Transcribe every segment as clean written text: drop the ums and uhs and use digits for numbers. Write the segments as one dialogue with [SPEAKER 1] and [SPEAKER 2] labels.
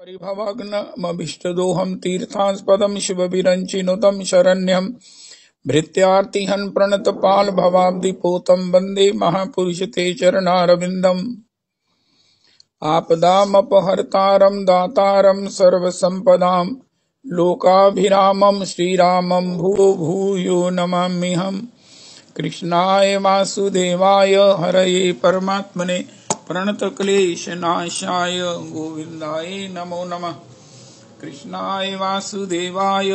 [SPEAKER 1] परिभवग्नमभीष्टदोहं तीर्थास्पदं शिवविरञ्चिनुतं शरण्यं भृत्यार्तिहन् प्रणतपालभवाब्धिपोतं वन्दे महापुरुषते चरणारविन्दम् आपदामपहर्तारं दातारं सर्वसम्पदां लोकाभिरामं श्रीरामं भूयो भूयो नमाम्यहम्। कृष्णाय वासुदेवाय हरये परमात्मने प्रणतक्लेशनाशाय गोविन्दाय नमो नमः। कृष्णाय वासुदेवाय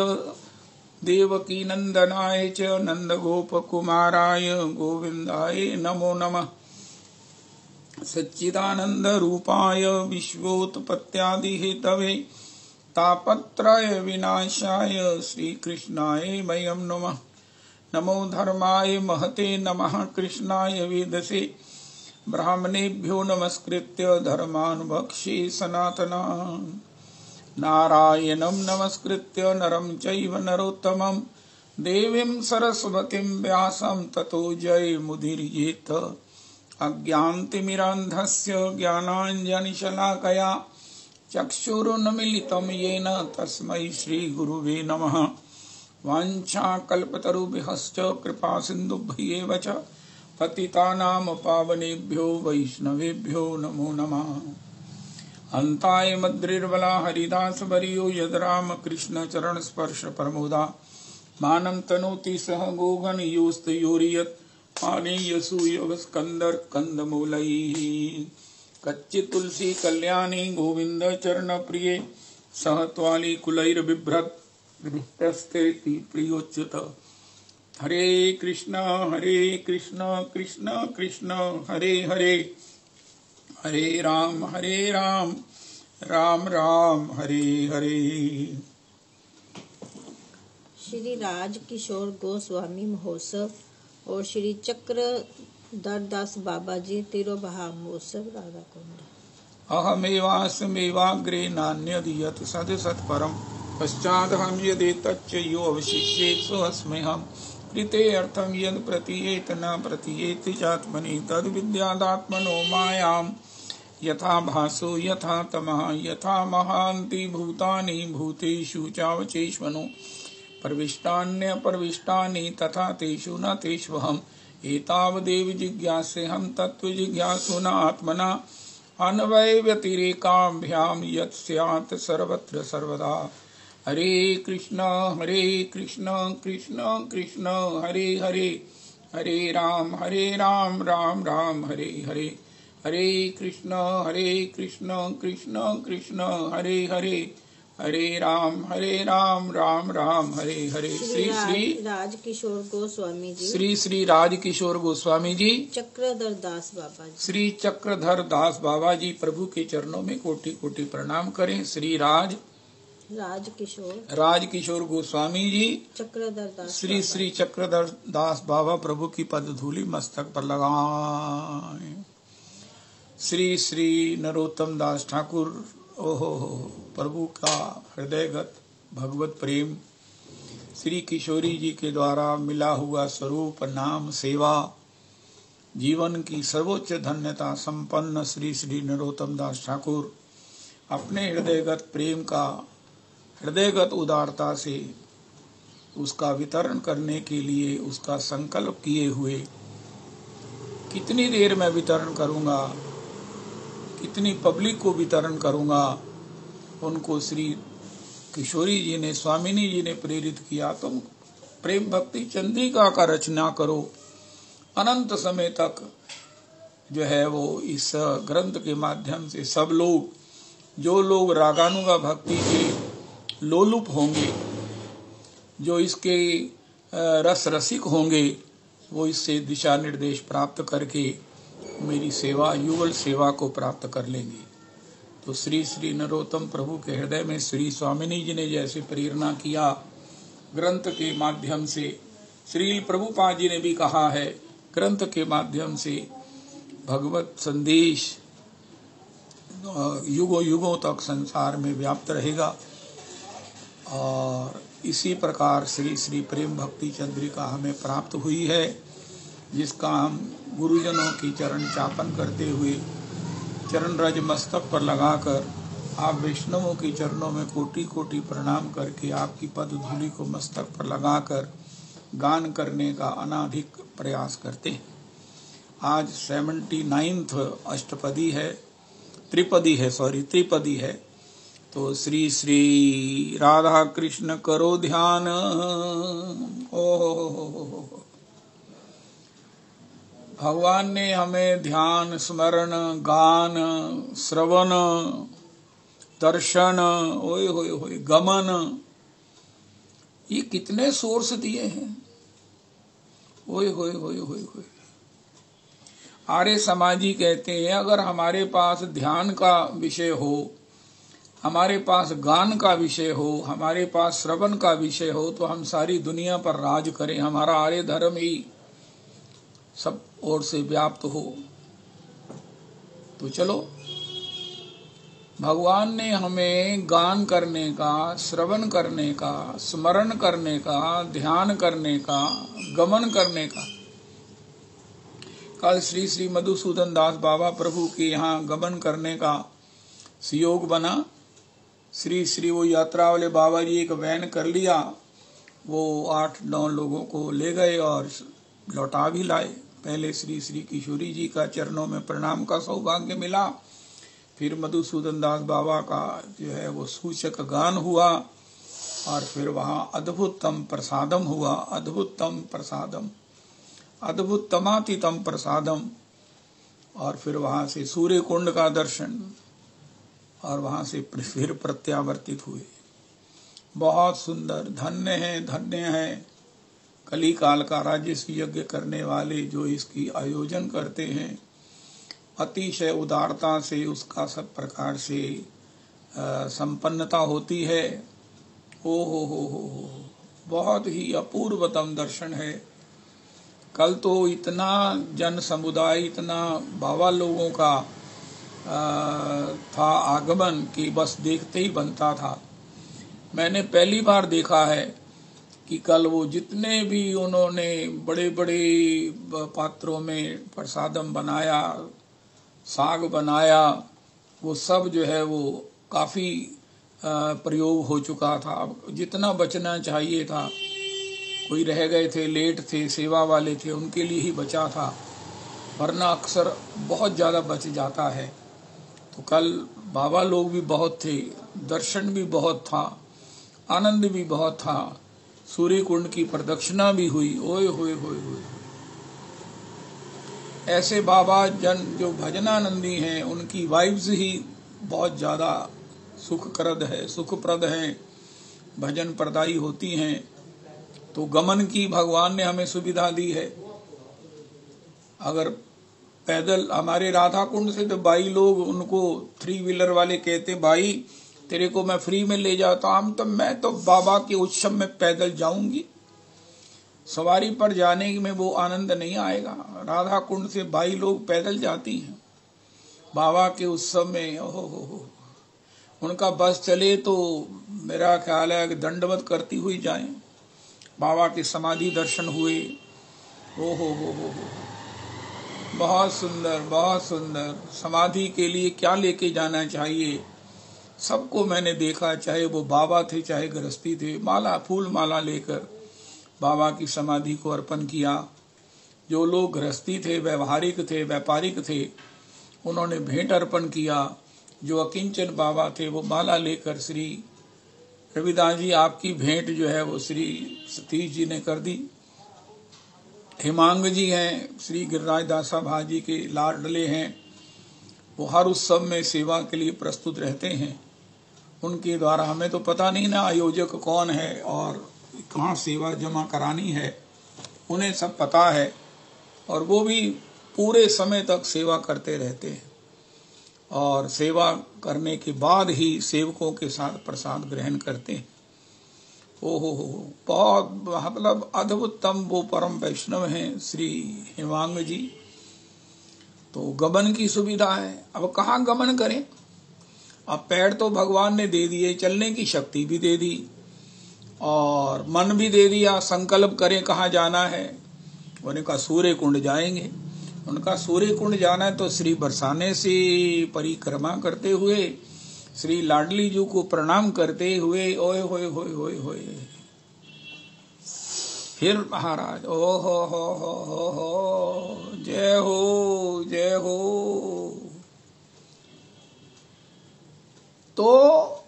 [SPEAKER 1] देवकीनन्दनाय च नन्दगोपकुमाराय गोविन्दाय नमो नमः। सच्चिदानन्दरूपाय विश्वोत्पत्त्यादिहेतवे तापत्रय विनाशाय श्रीकृष्णाय वयं नमः। नमो धर्माय महते नमः कृष्णाय वेदसे ब्राह्मणेभ्यो नमस्कृत्य धर्मानुभक्षे सनातनान् नारायणं नमस्कृत्य नरं चैव नरोत्तमं देवीं सरस्वतीं व्यासं ततो जयमुदीरयेत्। अज्ञानतिमिरान्धस्य ज्ञानाञ्जनशलाकया चक्षुरुन्मीलितं येन तस्मै श्रीगुरुवे नमः। वाञ्छाकल्पतरुभ्यश्च कृपासिन्धुभ्येव च पतितानां पावनेभ्यो वैष्णवेभ्यो नमो नमः। अन्ताय मद्रिर्बला हरिदासवर्यो यद्रामकृष्ण चरणस्पर्श प्रमोदा मानं तनोति सह गोगन योस्तयोर्यत् पाणियसूयवस्कन्दर कंदमूलैः। कच्चित् तुलसी कल्याणी गोविंद चरण प्रिये सह त्वाली कुलैर्बिभ्रत दृष्टस्ते प्रियोच्युत। हरे कृष्ण कृष्ण कृष्ण हरे हरे हरे राम राम राम हरे हरे।
[SPEAKER 2] श्री राजकिशोर गोस्वामी महोत्सव और श्री चक्रधर दास बाबा जी तिरुबहा महोत्सव राधा कुंड।
[SPEAKER 1] अहमेवास्मेवाग्रे नान्यदियत सदसत्परम् पश्चादहं यदेतच्च यो अवशिष्येत् सोऽस्म्यहम्। प्रीते अर्थं यद् प्रतीयेत न प्रतीयेति चात्मनि तद्विद्यादात्मनो मायां यथा भासो यथा तमः यथा महान्ति भूतानि भूतेषु चावचेष्वनो प्रविष्टान्यप्रविष्टानि तथा तेषु न तेष्वहम्। एतावदेव जिज्ञासेऽहं तत्त्वजिज्ञासुना आत्मना अन्वय व्यतिरेकाभ्यां यत् स्यात् सर्वत्र सर्वदा। हरे कृष्ण कृष्ण कृष्ण हरे हरे हरे राम राम राम हरे हरे। हरे कृष्ण कृष्ण कृष्ण हरे हरे हरे राम राम राम हरे हरे। श्री
[SPEAKER 2] राजकिशोर गोस्वामी जी
[SPEAKER 1] श्री राजकिशोर गोस्वामी जी
[SPEAKER 2] चक्रधर दास बाबा जी
[SPEAKER 1] श्री चक्रधर दास बाबा जी प्रभु के चरणों में कोटि कोटि प्रणाम करें। श्री राजकिशोर गोस्वामी जी
[SPEAKER 2] चक्रधर दास
[SPEAKER 1] श्री चक्रधर दास बाबा प्रभु की पद धूलि मस्तक पर लगाएं। श्री नरोत्तम दास ठाकुर ओहो प्रभु का हृदयगत भगवत प्रेम श्री किशोरी जी के द्वारा मिला हुआ स्वरूप नाम सेवा जीवन की सर्वोच्च धन्यता संपन्न श्री नरोत्तम दास ठाकुर अपने हृदयगत प्रेम का हृदयगत उदारता से उसका वितरण करने के लिए उसका संकल्प किए हुए कितनी देर मैं वितरण करूंगा कितनी पब्लिक को वितरण करूंगा उनको श्री किशोरी जी ने स्वामिनी जी ने प्रेरित किया तुम प्रेम भक्ति चंद्रिका का रचना करो। अनंत समय तक जो है वो इस ग्रंथ के माध्यम से सब लोग जो लोग रागानुगा भक्ति के लोलुप होंगे जो इसके रस रसिक होंगे वो इससे दिशा निर्देश प्राप्त करके मेरी सेवा युगल सेवा को प्राप्त कर लेंगे। तो श्री नरोत्तम प्रभु के हृदय में श्री स्वामिनी जी ने जैसे प्रेरणा किया ग्रंथ के माध्यम से श्री प्रभुपाद जी ने भी कहा है ग्रंथ के माध्यम से भगवत संदेश युगों युगों तक संसार में व्याप्त रहेगा। और इसी प्रकार श्री प्रेम भक्ति चंद्रिका हमें प्राप्त हुई है जिसका हम गुरुजनों की चरण चापन करते हुए चरण रज मस्तक पर लगाकर आप वैष्णवों के चरणों में कोटि कोटि प्रणाम करके आपकी पद धूलि को मस्तक पर लगाकर गान करने का अनाधिक प्रयास करते हैं। आज 79th अष्टपदी है, त्रिपदी है। तो श्री श्री राधा कृष्ण करो ध्यान। ओ भगवान ने हमें ध्यान, स्मरण, गान, श्रवण, दर्शन, ओए होए होए, गमन, ये कितने सोर्स दिए हैं। ओए होए होए होए होए। आर्य समाजी कहते हैं अगर हमारे पास ध्यान का विषय हो, हमारे पास गान का विषय हो, हमारे पास श्रवण का विषय हो तो हम सारी दुनिया पर राज करें। हमारा आर्य धर्म ही सब ओर से व्याप्त हो। तो चलो, भगवान ने हमें गान करने का, श्रवण करने का, स्मरण करने का, ध्यान करने का, गमन करने का। कल श्री श्री मधुसूदन दास बाबा प्रभु के यहाँ गमन करने का सुयोग बना। श्री श्री वो यात्रा वाले बाबा जी एक वैन कर लिया, वो 8-9 लोगों को ले गए और लौटा भी लाए। पहले श्री श्री किशोरी जी का चरणों में प्रणाम का सौभाग्य मिला, फिर मधुसूदन दास बाबा का जो है वो सूचक गान हुआ, और फिर वहाँ अद्भुतम प्रसादम हुआ। अद्भुतम प्रसादम, अद्भुतमातीतम प्रसादम। और फिर वहाँ से सूर्य कुंड का दर्शन, और वहाँ से फिर प्रत्यावर्तित हुए। बहुत सुंदर। धन्य है, धन्य है कली काल का राजस्व यज्ञ करने वाले जो इसकी आयोजन करते हैं। अतिशय उदारता से उसका सब प्रकार से संपन्नता होती है। ओ हो, बहुत ही अपूर्वतम दर्शन है। कल तो इतना जन समुदाय, इतना बाबा लोगों का था आगमन कि बस देखते ही बनता था। मैंने पहली बार देखा है कि कल वो जितने भी उन्होंने बड़े बड़े पात्रों में प्रसादम बनाया, साग बनाया, वो सब जो है वो काफी प्रयोग हो चुका था। जितना बचना चाहिए था, कोई रह गए थे, लेट थे, सेवा वाले थे, उनके लिए ही बचा था, वरना अक्सर बहुत ज्यादा बच जाता है। तो कल बाबा लोग भी बहुत थे, दर्शन भी बहुत था, आनंद भी बहुत था, सूर्य कुंड की प्रदक्षिणा भी हुई। ओए होए होए होए। ऐसे बाबा जन जो भजनानंदी हैं, उनकी वाइब्स ही बहुत ज्यादा सुखप्रद है, भजन प्रदायी होती हैं। तो गमन की भगवान ने हमें सुविधा दी है। अगर पैदल हमारे राधा कुंड से तो भाई लोग, उनको 3 व्हीलर वाले कहते, भाई तेरे को मैं फ्री में ले जाता हूं, तो मैं तो बाबा के उत्सव में पैदल जाऊंगी, सवारी पर जाने में वो आनंद नहीं आएगा। राधा कुंड से भाई लोग पैदल जाती हैं बाबा के उत्सव में। ओहो, उनका बस चले तो मेरा ख्याल है कि दंडवत करती हुई जाएं। बाबा के समाधि दर्शन हुए। ओहो हो, बहुत सुंदर, बहुत सुंदर। समाधि के लिए क्या लेके जाना चाहिए, सबको मैंने देखा, चाहे वो बाबा थे चाहे गृहस्थी थे, माला, फूल माला लेकर बाबा की समाधि को अर्पण किया। जो लोग गृहस्थी थे, व्यवहारिक थे, व्यापारिक थे, उन्होंने भेंट अर्पण किया। जो अकिंचन बाबा थे वो माला लेकर, श्री रविदास जी आपकी भेंट जो है वो श्री सतीश जी ने कर दी। हेमांग जी हैं, श्री गिरिराज दासा भाजी के लाडले हैं, वो हर उत्सव में सेवा के लिए प्रस्तुत रहते हैं। उनके द्वारा हमें तो पता नहीं ना आयोजक कौन है और कहाँ सेवा जमा करानी है, उन्हें सब पता है, और वो भी पूरे समय तक सेवा करते रहते हैं, और सेवा करने के बाद ही सेवकों के साथ प्रसाद ग्रहण करते हैं। ओहो, बहुत मतलब अद्भुतम वो परम वैष्णव हैं श्री हेमांग जी। तो गमन की सुविधा है। अब कहाँ गमन करें? अब पैर तो भगवान ने दे दिए, चलने की शक्ति भी दे दी, और मन भी दे दिया। संकल्प करें कहाँ जाना है। उनका सूर्य कुंड जाएंगे। उनका सूर्य कुंड जाना है तो श्री बरसाने से परिक्रमा करते हुए श्री लाडली जी को प्रणाम करते हुए ओए होए होए होए होए, फिर महाराज ओ हो, जय हो जय हो। तो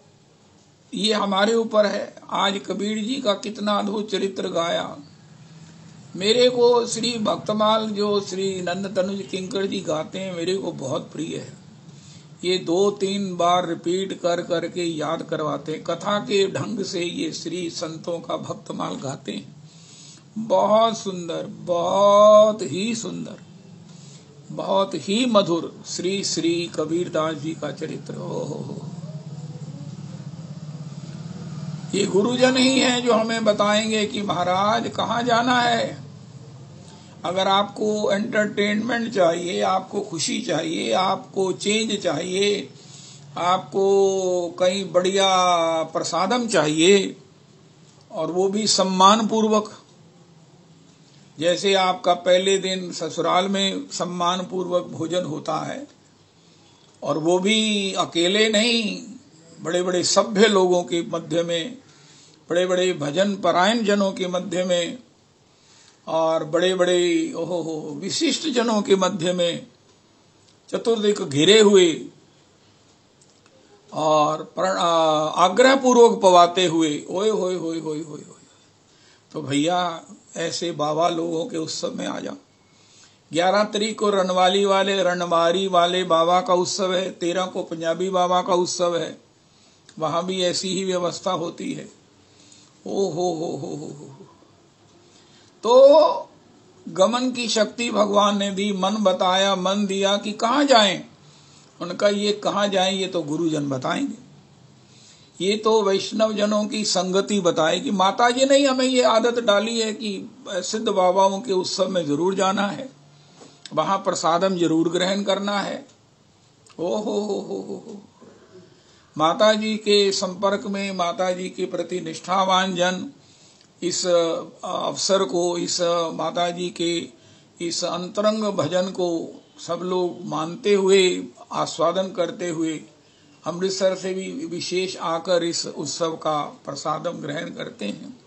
[SPEAKER 1] ये हमारे ऊपर है। आज कबीर जी का कितना अद्भुत चरित्र गाया। मेरे को श्री भक्तमाल जो श्री नंद तनुज किंकर जी गाते हैं मेरे को बहुत प्रिय है। ये 2-3 बार रिपीट कर करके याद करवाते हैं। कथा के ढंग से ये श्री संतों का भक्तमाल गाते हैं। बहुत सुंदर, बहुत ही सुंदर, बहुत ही मधुर श्री श्री कबीरदास जी का चरित्र। हो ये गुरुजन ही हैं जो हमें बताएंगे कि महाराज कहाँ जाना है। अगर आपको एंटरटेनमेंट चाहिए, आपको खुशी चाहिए, आपको चेंज चाहिए, आपको कहीं बढ़िया प्रसादम चाहिए, और वो भी सम्मान पूर्वक, जैसे आपका पहले दिन ससुराल में सम्मान पूर्वक भोजन होता है, और वो भी अकेले नहीं, बड़े बड़े सभ्य लोगों के मध्य में, बड़े बड़े भजन परायण जनों के मध्य में, और बड़े बड़े विशिष्ट जनों के मध्य में चतुर्दिक घिरे हुए और आग्रह पूर्वक पवाते हुए ओए होए होए होए होए। तो भैया ऐसे बाबा लोगों के उत्सव में आ जाओ। 11 तारीख को रणवारी वाले बाबा का उत्सव है, 13 को पंजाबी बाबा का उत्सव है, वहां भी ऐसी ही व्यवस्था होती है। ओ हो। तो गमन की शक्ति भगवान ने दी, मन बताया, मन दिया कि कहाँ जाएं। उनका ये कहाँ जाएं ये तो गुरुजन बताएंगे, ये तो वैष्णव जनों की संगति बताएगी। माता जी ने हमें ये आदत डाली है कि सिद्ध बाबाओं के उत्सव में जरूर जाना है, वहां प्रसादम जरूर ग्रहण करना है। ओ हो। माता जी के संपर्क में, माता जी के प्रति निष्ठावान जन इस अवसर को, इस माता जी के इस अंतरंग भजन को सब लोग मानते हुए, आस्वादन करते हुए अमृतसर से भी विशेष आकर इस उत्सव का प्रसादम ग्रहण करते हैं।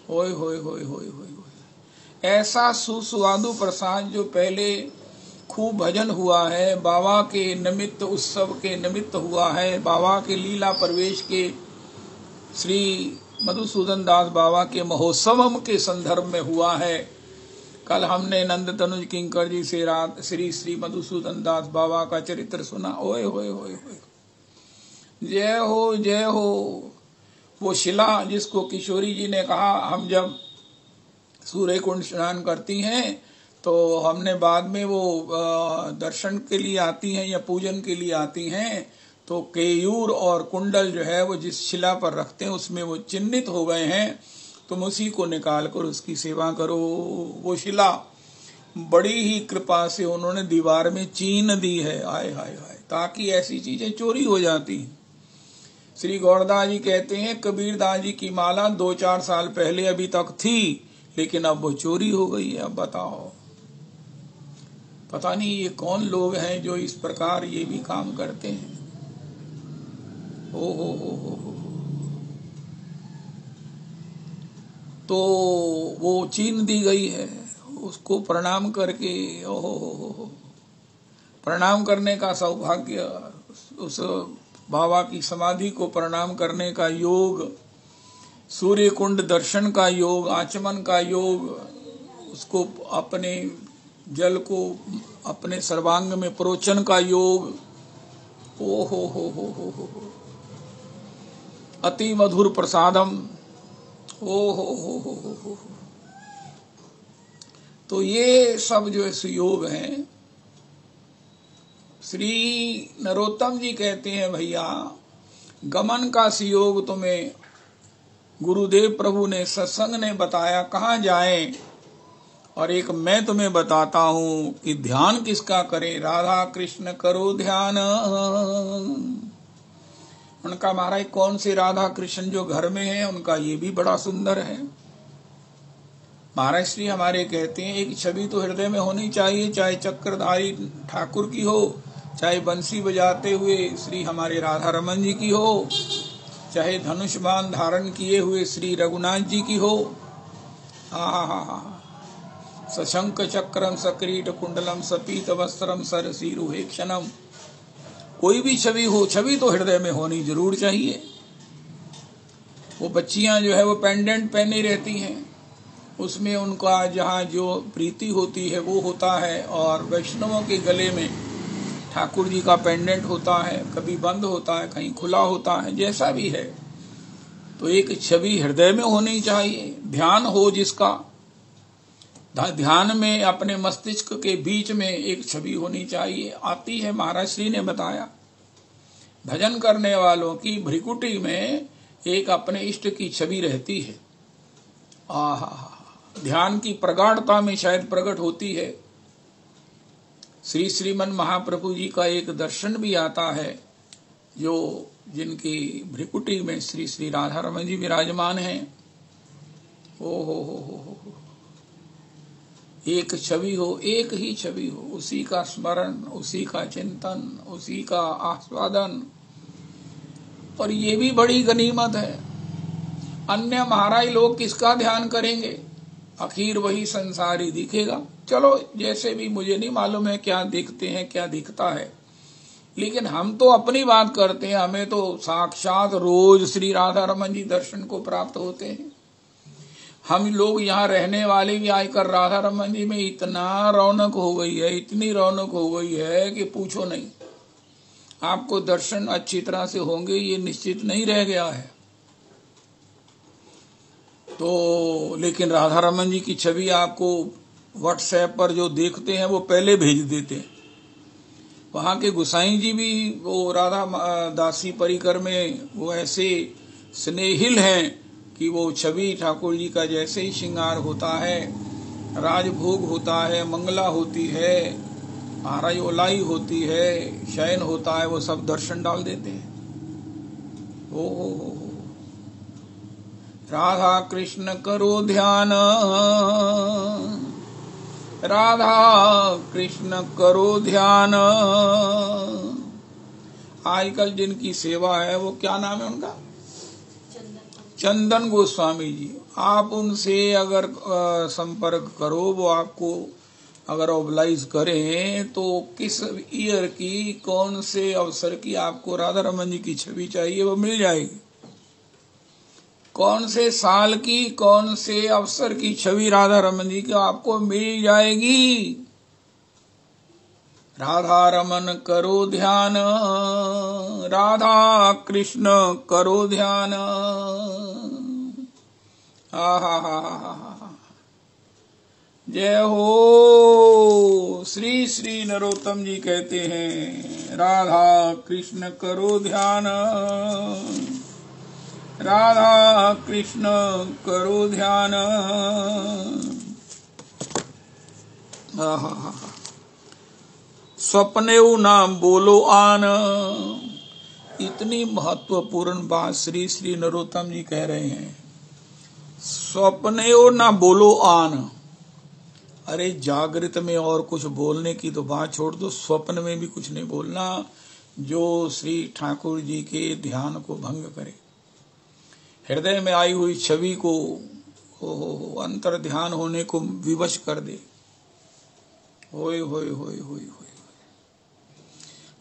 [SPEAKER 1] ओए होए होए होए होए। ऐसा सुस्वादु प्रसाद जो पहले खूब भजन हुआ है, बाबा के निमित्त, उत्सव के निमित्त हुआ है, बाबा के लीला प्रवेश के, श्री मधुसूदन दास बाबा के महोत्सव के संदर्भ में हुआ है। कल हमने नंद तनुज किंकर जी से रात श्री श्री मधुसूदन दास बाबा का चरित्र सुना। ओए होए होए होए, जय हो जय हो। वो शिला जिसको किशोरी जी ने कहा, हम जब सूर्य कुंड स्नान करती हैं तो हमने बाद में वो दर्शन के लिए आती हैं या पूजन के लिए आती हैं, तो केयूर और कुंडल जो है वो जिस शिला पर रखते हैं उसमें वो चिन्हित हो गए हैं, तुम उसी को निकाल कर उसकी सेवा करो। वो शिला बड़ी ही कृपा से उन्होंने दीवार में चीन दी है। आय हाय हाय, ताकि ऐसी चीजें चोरी हो जाती हैं। श्री गौरदास जी कहते हैं कबीरदास जी की माला 2-4 साल पहले अभी तक थी, लेकिन अब वो चोरी हो गई है। अब बताओ, पता नहीं ये कौन लोग हैं जो इस प्रकार ये भी काम करते हैं। ओ हो। तो वो चीन दी गई है, उसको प्रणाम करके ओहो प्रणाम करने का सौभाग्य, उस बाबा की समाधि को प्रणाम करने का योग, सूर्य कुंड दर्शन का योग, आचमन का योग, उसको अपने जल को अपने सर्वांग में प्रोचन का योग। ओ हो, अति मधुर प्रसादम। ओ हो। तो ये सब जो सुयोग हैं, श्री नरोत्तम जी कहते हैं भैया गमन का सुयोग तुम्हें गुरुदेव प्रभु ने, सत्संग ने बताया कहाँ जाएं, और एक मैं तुम्हें बताता हूं कि ध्यान किसका करें। राधा कृष्ण करो ध्यान। उनका महाराज कौन से राधा कृष्ण जो घर में है, उनका ये भी बड़ा सुंदर है। महाराज श्री हमारे कहते हैं एक छवि तो हृदय में होनी चाहिए, चाहे चक्रधारी ठाकुर की हो, चाहे बंसी बजाते हुए श्री हमारे राधा रमन जी की हो, चाहे धनुष बाण धारण किए हुए श्री रघुनाथ जी की हो। सशंक चक्रम सकीट कुंडलम सपीत वस्त्रम सरसीरुहे क्षणम, कोई भी छवि हो, छवि तो हृदय में होनी जरूर चाहिए। वो बच्चियां जो है वो पेंडेंट पहनी रहती हैं, उसमें उनका जहाँ जो प्रीति होती है वो होता है। और वैष्णवों के गले में ठाकुर जी का पेंडेंट होता है, कभी बंद होता है, कहीं खुला होता है, जैसा भी है। तो एक छवि हृदय में होनी चाहिए। ध्यान हो जिसका, ध्यान में अपने मस्तिष्क के बीच में एक छवि होनी चाहिए। आती है, महाराज श्री ने बताया, भजन करने वालों की भ्रिकुटी में एक अपने इष्ट की छवि रहती है। ध्यान की प्रगाढ़ता में शायद प्रकट होती है। श्री श्रीमन महाप्रभु जी का एक दर्शन भी आता है, जो जिनकी भ्रिकुटी में श्री श्री राधा रमन जी विराजमान हैं। हो एक छवि हो, एक ही छवि हो, उसी का स्मरण, उसी का चिंतन, उसी का आस्वादन। और ये भी बड़ी गनीमत है। अन्य महाराज लोग किसका ध्यान करेंगे, आखिर वही संसारी दिखेगा। चलो जैसे भी, मुझे नहीं मालूम है क्या देखते हैं, क्या दिखता है, लेकिन हम तो अपनी बात करते हैं। हमें तो साक्षात रोज श्री राधा रमन जी दर्शन को प्राप्त होते हैं। हम लोग यहाँ रहने वाले भी आकर राधा रमन जी में इतना रौनक हो गई है, इतनी रौनक हो गई है कि पूछो नहीं। आपको दर्शन अच्छी तरह से होंगे ये निश्चित नहीं रह गया है। तो लेकिन राधा रमन जी की छवि आपको व्हाट्सएप पर जो देखते हैं वो पहले भेज देते हैं। वहाँ के गुसाई जी भी वो राधा दासी परिकर में वो ऐसे स्नेहिल हैं कि वो छवि ठाकुर जी का जैसे ही श्रृंगार होता है, राजभोग होता है, मंगला होती है, महाराज ओलाई होती है, शयन होता है, वो सब दर्शन डाल देते हैं। ओ राधा कृष्ण करो ध्यान, राधा कृष्ण करो ध्यान। आजकल जिनकी सेवा है वो क्या नाम है उनका, चंदन गोस्वामी जी। आप उनसे अगर संपर्क करो, वो आपको अगर ऑब्लाइज करें तो किस ईयर की, कौन से अवसर की आपको राधा रमन जी की छवि चाहिए वो मिल जाएगी। कौन से साल की, कौन से अवसर की छवि राधा रमन जी की आपको मिल जाएगी। राधा रमन करो ध्यान, राधा कृष्ण करो ध्यान। जय हो। श्री श्री नरोत्तम जी कहते हैं, राधा कृष्ण करो ध्यान, राधा कृष्ण करो ध्यान। स्वप्नेऊ नाम बोलो आन। इतनी महत्वपूर्ण बात श्री श्री नरोत्तम जी कह रहे हैं। स्वप्नेऊ ना बोलो आन। अरे जागृत में और कुछ बोलने की तो बात छोड़ दो, स्वप्न में भी कुछ नहीं बोलना जो श्री ठाकुर जी के ध्यान को भंग करे, हृदय में आई हुई छवि को अंतर ध्यान होने को विवश कर दे। होय होय होय होय होय।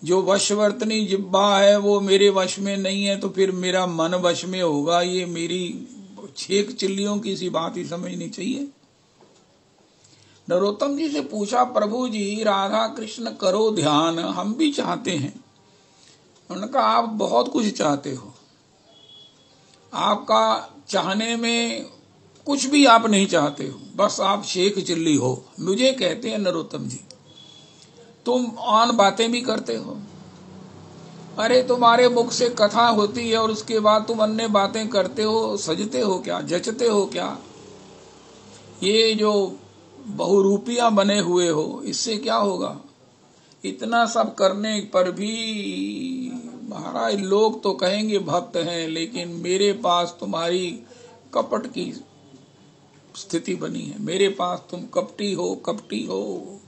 [SPEAKER 1] जो वशवर्तनी जिब्बा है वो मेरे वश में नहीं है, तो फिर मेरा मन वश में होगा। ये मेरी छेक चिल्लियों की सी बात ही समझनी चाहिए। नरोत्तम जी से पूछा, प्रभु जी राधा कृष्ण करो ध्यान हम भी चाहते हैं। उन्होंने कहा आप बहुत कुछ चाहते हो, आपका चाहने में कुछ भी आप नहीं चाहते हो, बस आप शेख चिल्ली हो। मुझे कहते हैं नरोत्तम जी तुम आन बातें भी करते हो। अरे तुम्हारे मुख से कथा होती है और उसके बाद तुम अन्य बातें करते हो, सजते हो क्या, जचते हो क्या? ये जो बहुरूपियां बने हुए हो, इससे क्या होगा? इतना सब करने पर भी महाराज लोग तो कहेंगे भक्त हैं, लेकिन मेरे पास तुम्हारी कपट की स्थिति बनी है। मेरे पास तुम कपटी हो, कपटी हो।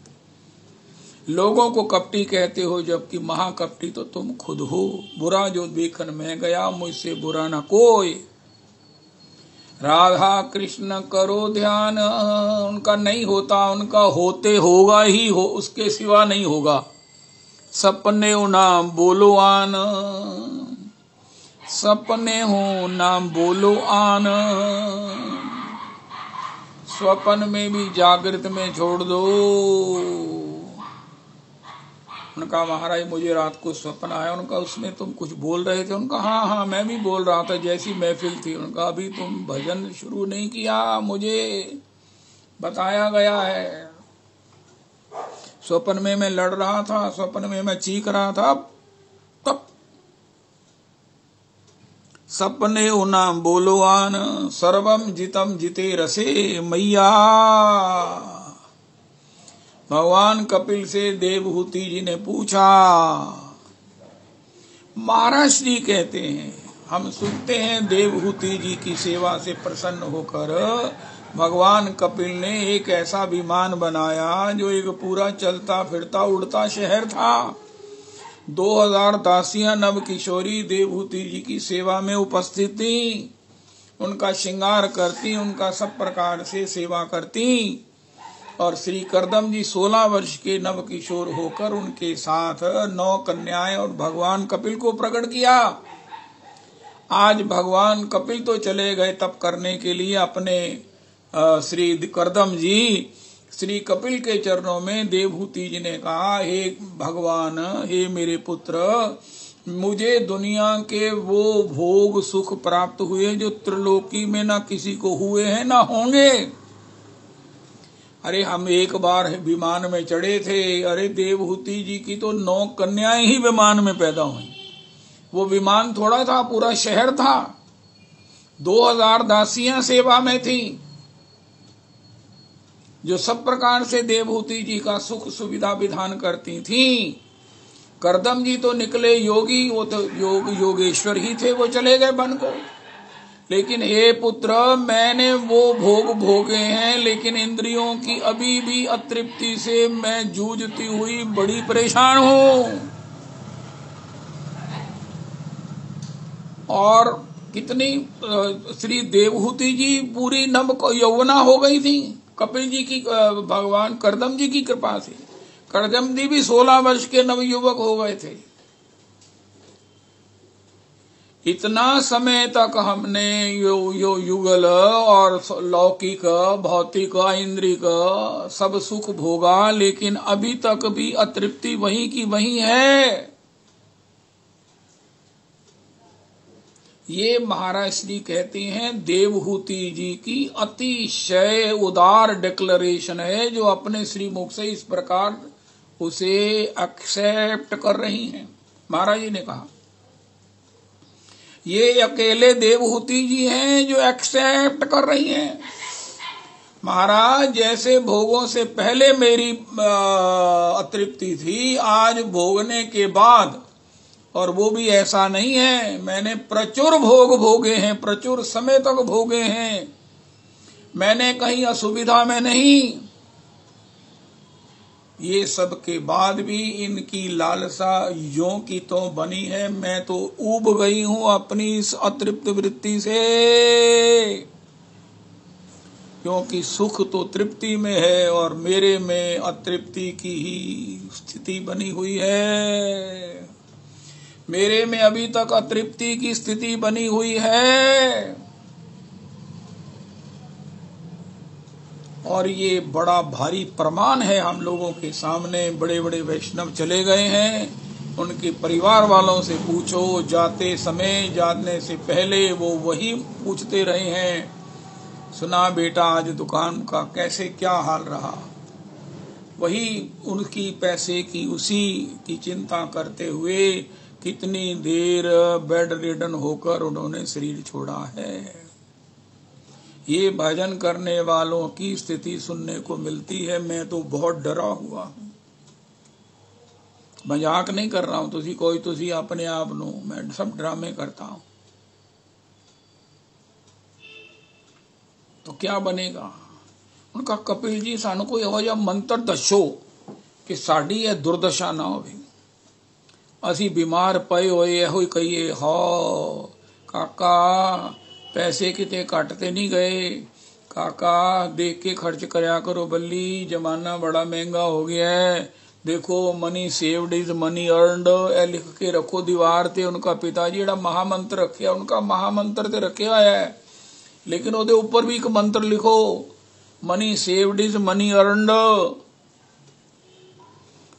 [SPEAKER 1] लोगों को कपटी कहते हो, जबकि महाकपटी तो तुम खुद हो। बुरा जो देखन में गया, मुझसे बुरा न कोई। राधा कृष्ण करो ध्यान, उनका नहीं होता, उनका होते होगा ही हो, उसके सिवा नहीं होगा। सपने हो नाम बोलो आन, सपने हो नाम बोलो आन, स्वप्न में भी जागृत में छोड़ दो। उनका महाराज मुझे रात को स्वप्न आया, उनका उसमें तुम कुछ बोल रहे थे। उनका हाँ हाँ मैं भी बोल रहा था, जैसी महफिल थी। उनका अभी तुम भजन शुरू नहीं किया, मुझे बताया गया है। स्वप्न में मैं लड़ रहा था, स्वप्न में मैं चीख रहा था। तब सपने उना बोलो आन, सर्वम जितम जिते रसे मैया। भगवान कपिल से देवहूति जी ने पूछा। महाराज श्री कहते हैं, हम सुनते हैं देवहूति जी की सेवा से प्रसन्न होकर भगवान कपिल ने एक ऐसा विमान बनाया जो एक पूरा चलता फिरता उड़ता शहर था। 2000 दासियां नव किशोरी देवहूति जी की सेवा में उपस्थित थी, उनका श्रृंगार करती, उनका सब प्रकार से सेवा करती। और श्री करदम जी 16 वर्ष के नव किशोर होकर उनके साथ 9 कन्याएं और भगवान कपिल को प्रकट किया। आज भगवान कपिल तो चले गए तप करने के लिए अपने श्री करदम जी, श्री कपिल के चरणों में देवहूति जी ने कहा, हे भगवान, हे मेरे पुत्र, मुझे दुनिया के वो भोग सुख प्राप्त हुए जो त्रिलोकी में ना किसी को हुए हैं ना होंगे। अरे हम एक बार विमान में चढ़े थे, अरे देवहूति जी की तो 9 कन्याएं ही विमान में पैदा हुई। वो विमान थोड़ा था, पूरा शहर था। 2000 दासियां सेवा में थी जो सब प्रकार से देवहूति जी का सुख सुविधा विधान करती थी। करदम जी तो निकले योगी, वो तो योगेश्वर ही थे, वो चले गए वन को। लेकिन हे पुत्र, मैंने वो भोग भोगे हैं, लेकिन इंद्रियों की अभी भी अतृप्ति से मैं जूझती हुई बड़ी परेशान हूं। और कितनी श्री देवहूति जी पूरी नव यौवना हो गई थी कपिल जी की, भगवान करदम जी की कृपा से। करदम जी भी 16 वर्ष के नवयुवक हो गए थे। इतना समय तक हमने युगल और लौकिक भौतिक इंद्रिक सब सुख भोगा, लेकिन अभी तक भी अतृप्ति वही की वही है। ये महाराज श्री कहते हैं देवहूति जी की अतिशय उदार डिक्लेरेशन है, जो अपने श्री मुख से इस प्रकार उसे एक्सेप्ट कर रही हैं। महाराज जी ने कहा ये अकेले देवहूति जी हैं जो एक्सेप्ट कर रही हैं। महाराज, जैसे भोगों से पहले मेरी अतृप्ति थी, आज भोगने के बाद, और वो भी ऐसा नहीं है, मैंने प्रचुर भोग भोगे हैं, प्रचुर समय तक भोगे हैं, मैंने कहीं असुविधा में नहीं। ये सब के बाद भी इनकी लालसा यों की तो बनी है। मैं तो ऊब गई हूं अपनी इस अतृप्त वृत्ति से, क्योंकि सुख तो तृप्ति में है और मेरे में अतृप्ति की ही स्थिति बनी हुई है। मेरे में अभी तक अतृप्ति की स्थिति बनी हुई है। और ये बड़ा भारी प्रमाण है हम लोगों के सामने। बड़े बड़े वैष्णव चले गए हैं, उनके परिवार वालों से पूछो, जाते समय, जाने से पहले वो वही पूछते रहे हैं, सुना बेटा आज दुकान का कैसे क्या हाल रहा। वही उनकी पैसे की उसी की चिंता करते हुए कितनी देर बेड रिडन होकर उन्होंने शरीर छोड़ा है। ये भजन करने वालों की स्थिति सुनने को मिलती है। मैं तो बहुत डरा हुआ हूं, मजाक नहीं कर रहा हूं। तुसी कोई तुसी अपने आप नो, मैं सब ड्रामे करता हूं। तो क्या बनेगा? उनका कपिल जी सानू कोई एहो जिहा मंत्र दसो कि साड़ी यह दुर्दशा ना होवे। असी बीमार पए होए एहो कहिए हो काका पैसे किते घट ते नहीं गए, काका देख के खर्च करया करो बल्ली, जमाना बड़ा महंगा हो गया है, देखो money saved is money earned, ए लिख के रखो दीवार ते। उनका पिताजी जेड़ा महामंत्र रखिया, उनका महामंत्र ते रखिया है, लेकिन ओदे ऊपर भी एक मंत्र लिखो, money saved is money earned.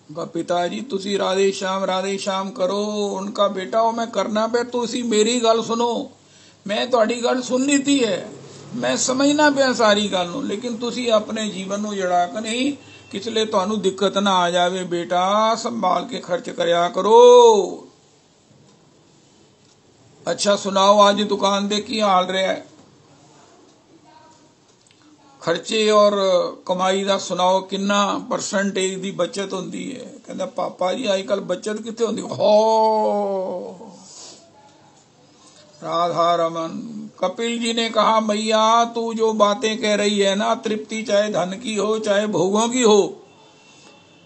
[SPEAKER 1] उनका पिताजी तुसी राधे श्याम करो। उनका बेटा हो मैं करना पे, तुसी मेरी गल सुनो, मैं तुहाडी गल सुन लीती है, मैं समझना पिया सारी गल नूं, लेकिन तुसी अपने जीवन नूं जड़ा के नहीं किसले तुहानू दिक्कत ना आ जावे। बेटा संभाल के खर्च करया करो। अच्छा सुनाओ आज दुकान दे की हाल रहा है, खर्चे और कमाई दा सुनाओ, किन्ना परसेंटेज दी बचत होंदी है। कहंदा पापा जी आजकल बचत कित्थे होंदी। हो राधा रमन, कपिल जी ने कहा मैया तू जो बातें कह रही है ना, तृप्ति चाहे धन की हो, चाहे भोगों की हो,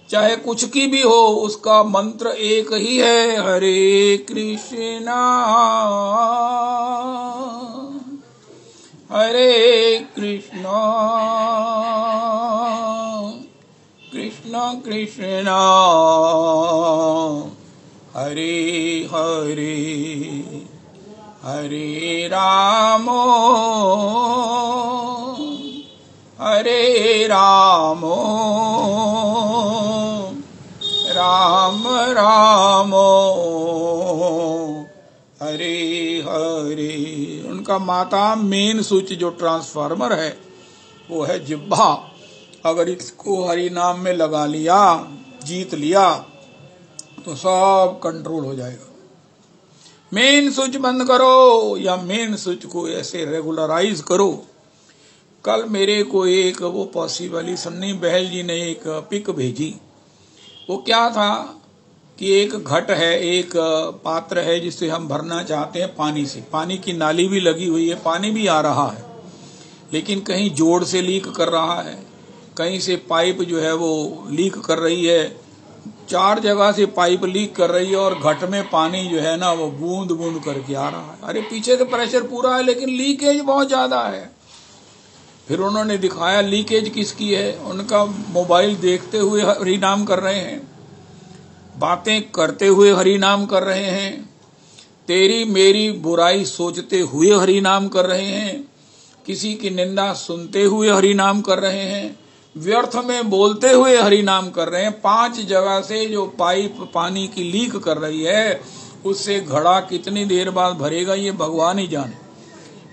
[SPEAKER 1] चाहे कुछ की भी हो, उसका मंत्र एक ही है, हरे कृष्णा हरे कृष्णा कृष्ण कृष्णा हरे हरे हरे रामो राम रामो हरे हरे। उनका माता मेन स्विच जो ट्रांसफार्मर है वो है जिब्बा। अगर इसको हरि नाम में लगा लिया, जीत लिया, तो सब कंट्रोल हो जाएगा। मेन स्विच बंद करो या मेन स्विच को ऐसे रेगुलराइज करो। कल मेरे को एक वो पॉसिबली सन्नी बहल जी ने एक पिक भेजी। वो क्या था कि एक घट है, एक पात्र है जिसे हम भरना चाहते हैं पानी से, पानी की नाली भी लगी हुई है, पानी भी आ रहा है, लेकिन कहीं जोड़ से लीक कर रहा है, कहीं से पाइप जो है वो लीक कर रही है, 4 जगह से पाइप लीक कर रही है और घट में पानी जो है ना वो बूंद बूंद करके आ रहा है। अरे पीछे तो प्रेशर पूरा है लेकिन लीकेज बहुत ज्यादा है। फिर उन्होंने दिखाया लीकेज किसकी है। उनका मोबाइल देखते हुए हरि नाम कर रहे हैं, बातें करते हुए हरि नाम कर रहे हैं, तेरी मेरी बुराई सोचते हुए हरि नाम कर रहे हैं, किसी की निंदा सुनते हुए हरि नाम कर रहे हैं, व्यर्थ में बोलते हुए हरि नाम कर रहे हैं। 5 जगह से जो पाइप पानी की लीक कर रही है उससे घड़ा कितनी देर बाद भरेगा ये भगवान ही जाने।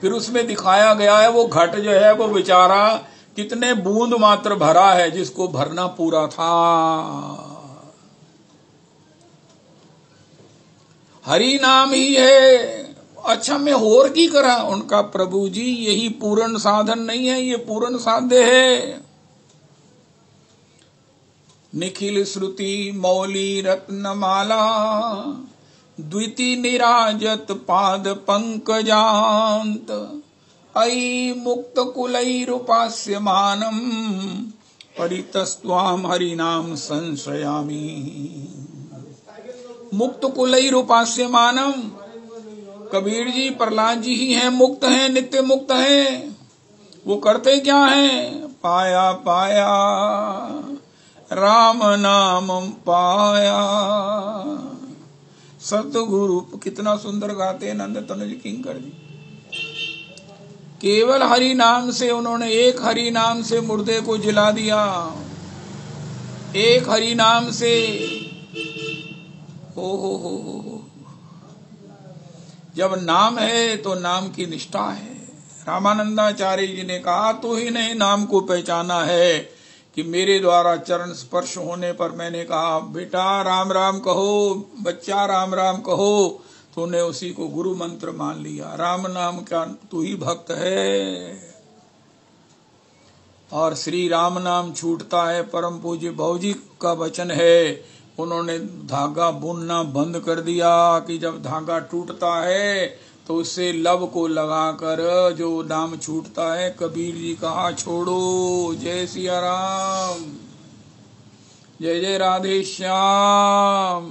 [SPEAKER 1] फिर उसमें दिखाया गया है वो घट जो है वो बेचारा कितने बूंद मात्र भरा है जिसको भरना पूरा था। हरि नाम ही है। अच्छा मैं होर की करा। उनका प्रभु जी यही पूर्ण साधन नहीं है, ये पूर्ण साध्य है। निखिल श्रुति मौली रत्नमाला द्विति निराजत पाद पंकजांत अयि मुक्त कुलैरुपास्यमानम परितस्त्वाम हरिनाम संश्रयामि। मुक्त कुलैरुपास्यमानम, कबीर जी प्रहलाद जी ही हैं, मुक्त हैं, नित्य मुक्त हैं। वो करते क्या हैं? पाया पाया राम नाम पाया। सतगुरु कितना सुंदर गाते हैं नंद तनुज किंकर जी। केवल हरि नाम से उन्होंने, एक हरि नाम से मुर्दे को जिला दिया, एक हरि नाम से। हो जब नाम है तो नाम की निष्ठा है। रामानंदाचार्य जी ने कहा तो ही नहीं नाम को पहचाना है कि मेरे द्वारा चरण स्पर्श होने पर मैंने कहा बेटा राम राम कहो, बच्चा राम राम कहो, तूने उसी को गुरु मंत्र मान लिया। राम नाम का तू ही भक्त है। और श्री राम नाम छूटता है। परम पूज्य भाऊजी का वचन है, उन्होंने धागा बुनना बंद कर दिया कि जब धागा टूटता है तो उससे लब को लगाकर जो नाम छूटता है। कबीर जी कहा छोड़ो। जय सिया राम, जय जय राधे श्याम।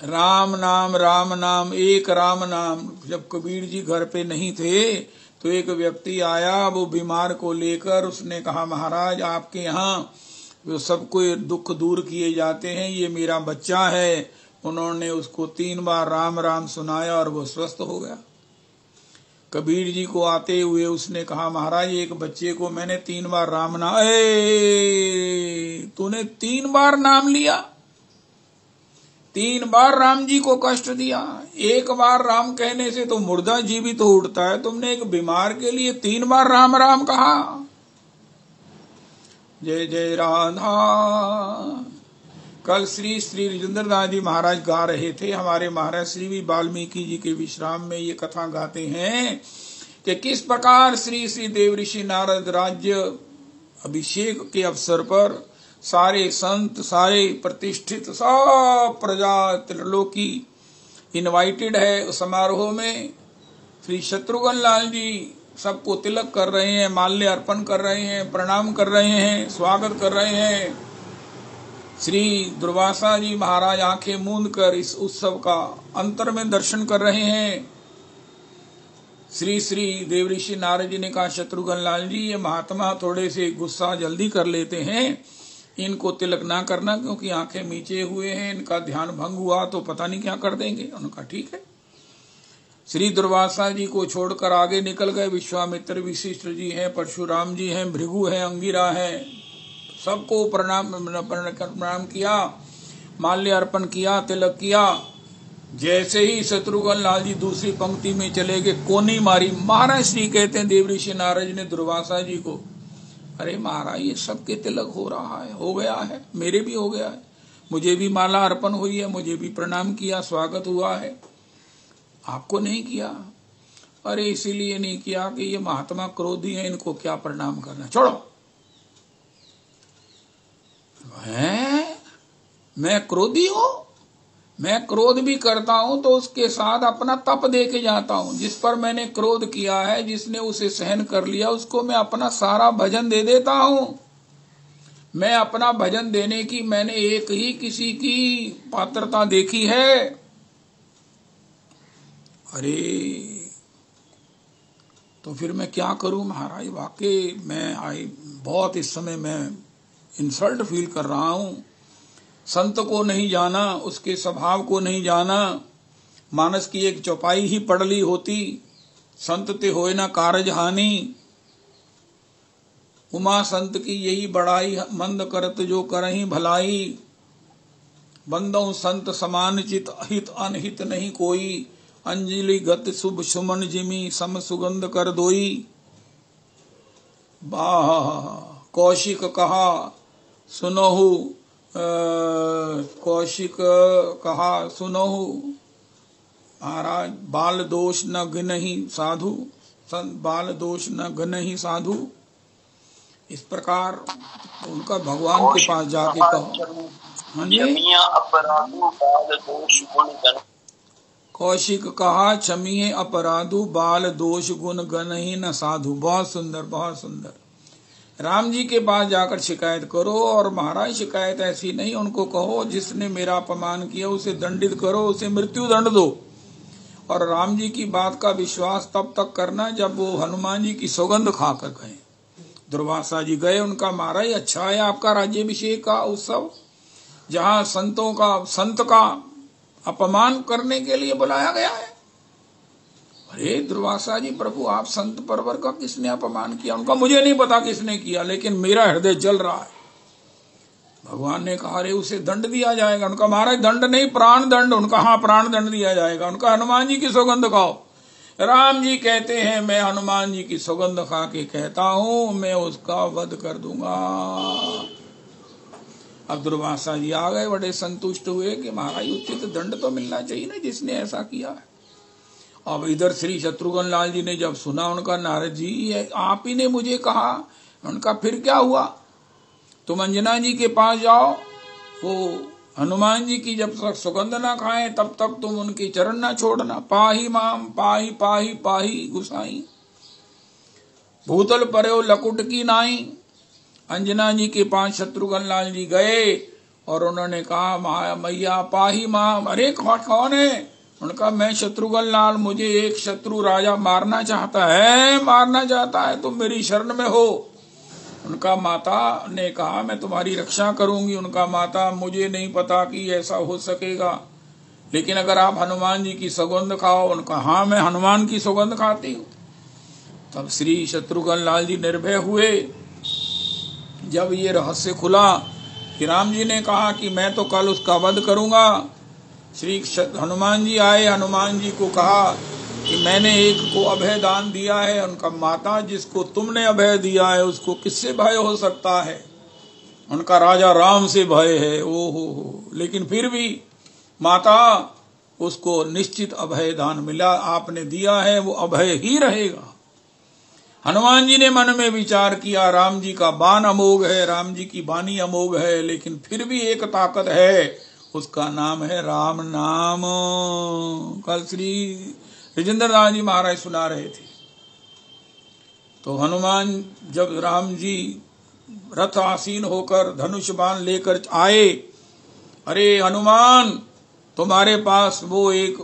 [SPEAKER 1] राम नाम एक राम नाम। जब कबीर जी घर पे नहीं थे तो एक व्यक्ति आया, वो बीमार को लेकर। उसने कहा महाराज आपके यहाँ जो सबको दुख दूर किए जाते हैं, ये मेरा बच्चा है। उन्होंने उसको 3 बार राम राम सुनाया और वो स्वस्थ हो गया। कबीर जी को आते हुए उसने कहा महाराज एक बच्चे को मैंने 3 बार राम नाम, तूने 3 बार नाम लिया, 3 बार राम जी को कष्ट दिया। 1 बार राम कहने से तो मुर्दा जीवित हो उठता है, तुमने एक बीमार के लिए 3 बार राम राम कहा। जय जय राधा। कल श्री श्री राजेंद्र दास जी महाराज गा रहे थे। हमारे महाराज श्री वाल्मीकि जी के विश्राम में ये कथा गाते हैं कि किस प्रकार श्री श्री देव ऋषि नारद राज्य अभिषेक के अवसर पर सारे संत, सारे प्रतिष्ठित, सब प्रजा त्रिलोकी इनवाइटेड है उस समारोह में। श्री शत्रुघ्न लाल जी सबको तिलक कर रहे हैं, माल्य अर्पण कर रहे हैं, प्रणाम कर रहे हैं, स्वागत कर रहे हैं। श्री दुर्वासा जी महाराज आंखें मूंद कर इस उत्सव का अंतर में दर्शन कर रहे हैं। श्री श्री देव ऋषि नारद जी ने कहा शत्रुघ्न लाल जी ये महात्मा थोड़े से गुस्सा जल्दी कर लेते हैं, इनको तिलक ना करना क्योंकि आंखें नीचे हुए हैं, इनका ध्यान भंग हुआ तो पता नहीं क्या कर देंगे। उन्होंने कहा ठीक है। श्री दुर्वासा जी को छोड़कर आगे निकल गए। विश्वामित्र वशिष्ठ जी हैं, परशुराम जी हैं, भृगु हैं, अंगिरा हैं, सबको प्रणाम किया, माल्य अर्पण किया, तिलक किया। जैसे ही शत्रुघ्न लाल जी दूसरी पंक्ति में चले गए, कोनी मारी। महाराज श्री कहते हैं देव ऋषि नारद जी ने दुर्वासा जी को, अरे महाराज ये सबके तिलक हो रहा है, हो गया है, मेरे भी हो गया है, मुझे भी माला अर्पण हुई है, मुझे भी प्रणाम किया, स्वागत हुआ है, आपको नहीं किया। अरे इसीलिए नहीं किया कि ये महात्मा क्रोधी है, इनको क्या प्रणाम करना, छोड़ो। मैं क्रोधी हूं? मैं क्रोध भी करता हूं तो उसके साथ अपना तप दे के जाता हूं। जिस पर मैंने क्रोध किया है, जिसने उसे सहन कर लिया, उसको मैं अपना सारा भजन दे देता हूं। मैं अपना भजन देने की मैंने एक ही किसी की पात्रता देखी है। अरे तो फिर मैं क्या करूं महाराज, वाकई मैं बहुत इस समय मैं इंसल्ट फील कर रहा हूं। संत को नहीं जाना, उसके स्वभाव को नहीं जाना। मानस की एक चौपाई ही पढ़ ली होती, संत ते होए ना कारज हानि। उमा संत की यही बड़ाई, मंद करत जो करही भलाई। बंदों संत समान चित, हित अनहित नहीं कोई। अंजलि गत शुभ सुमन जिमी, सम सुगंध कर दोई। बाह कौशिक कहा सुनहु, कौशिक कहा सुनहु महाराज, बाल दोष न गिनहि साधु, बाल दोष न गिनहि साधु। इस प्रकार उनका भगवान के पास जाके कहो। हाँ जी, कौशिक कहा क्षमीय अपराधु, बाल दोष गुण गनहि न साधु। बहुत सुंदर, बहुत सुंदर। राम जी के पास जाकर शिकायत करो, और महाराज शिकायत ऐसी नहीं, उनको कहो जिसने मेरा अपमान किया उसे दंडित करो, उसे मृत्यु दंड दो। और राम जी की बात का विश्वास तब तक करना जब वो हनुमान जी की सौगंध खाकर गए। दुर्वासा जी गए, उनका महाराज अच्छा है आपका राज्याभिषेक का उत्सव, जहाँ संत का अपमान करने के लिए बुलाया गया है। अरे दुर्वासा जी प्रभु आप संत परवर का किसने अपमान किया? उनका मुझे नहीं पता किसने किया, लेकिन मेरा हृदय जल रहा है। भगवान ने कहा अरे उसे दंड दिया जाएगा। उनका महाराज दंड नहीं, प्राण दंड। उनका हाँ प्राण दंड दिया जाएगा। उनका हनुमान जी की सौगंध खाओ। राम जी कहते हैं मैं हनुमान जी की सौगंध खा के कहता हूं मैं उसका वध कर दूंगा। अब दुर्वासा जी आ गए, बड़े संतुष्ट हुए कि महाराज उचित दंड तो मिलना चाहिए ना जिसने ऐसा किया है। अब इधर श्री शत्रुघ्न लाल जी ने जब सुना, उनका नारद जी आप ही ने मुझे कहा। उनका फिर क्या हुआ, तुम अंजना जी के पास जाओ, वो हनुमान जी की जब तक सुगंध ना खाएं तब तक तुम उनके चरण ना छोड़ना। पाही माम पाही पाही पाही गुसाई, भूतल पर्यो लकुट की नाई। अंजना जी के पास शत्रुघ्न लाल जी गए और उन्होंने कहा मैया पाही माँ। अरे कौन है? उनका मैं शत्रुघ्न लाल, मुझे एक शत्रु राजा मारना चाहता है, तुम मेरी शरण में हो। उनका माता ने कहा मैं तुम्हारी रक्षा करूंगी। उनका माता मुझे नहीं पता कि ऐसा हो सकेगा, लेकिन अगर आप हनुमान जी की सौगंध खाओ। उनका हाँ मैं हनुमान की सौगंध खाती हूँ। तब श्री शत्रुघ्न लाल जी निर्भय हुए। जब ये रहस्य खुला कि राम जी ने कहा कि मैं तो कल उसका वध करूंगा, श्री हनुमान जी आए। हनुमान जी को कहा कि मैंने एक को अभय दान दिया है। उनका माता जिसको तुमने अभय दिया है उसको किससे भय हो सकता है? उनका राजा राम से भय है। ओहो, लेकिन फिर भी माता उसको निश्चित अभय दान मिला, आपने दिया है वो अभय ही रहेगा। हनुमान जी ने मन में विचार किया राम जी का बाण अमोघ है, राम जी की वाणी अमोघ है, लेकिन फिर भी एक ताकत है, उसका नाम है राम नाम। कल श्री राजेंद्र दास जी महाराज सुना रहे थे। तो हनुमान जब राम जी रथ आसीन होकर धनुष बाण लेकर आए, अरे हनुमान तुम्हारे पास वो एक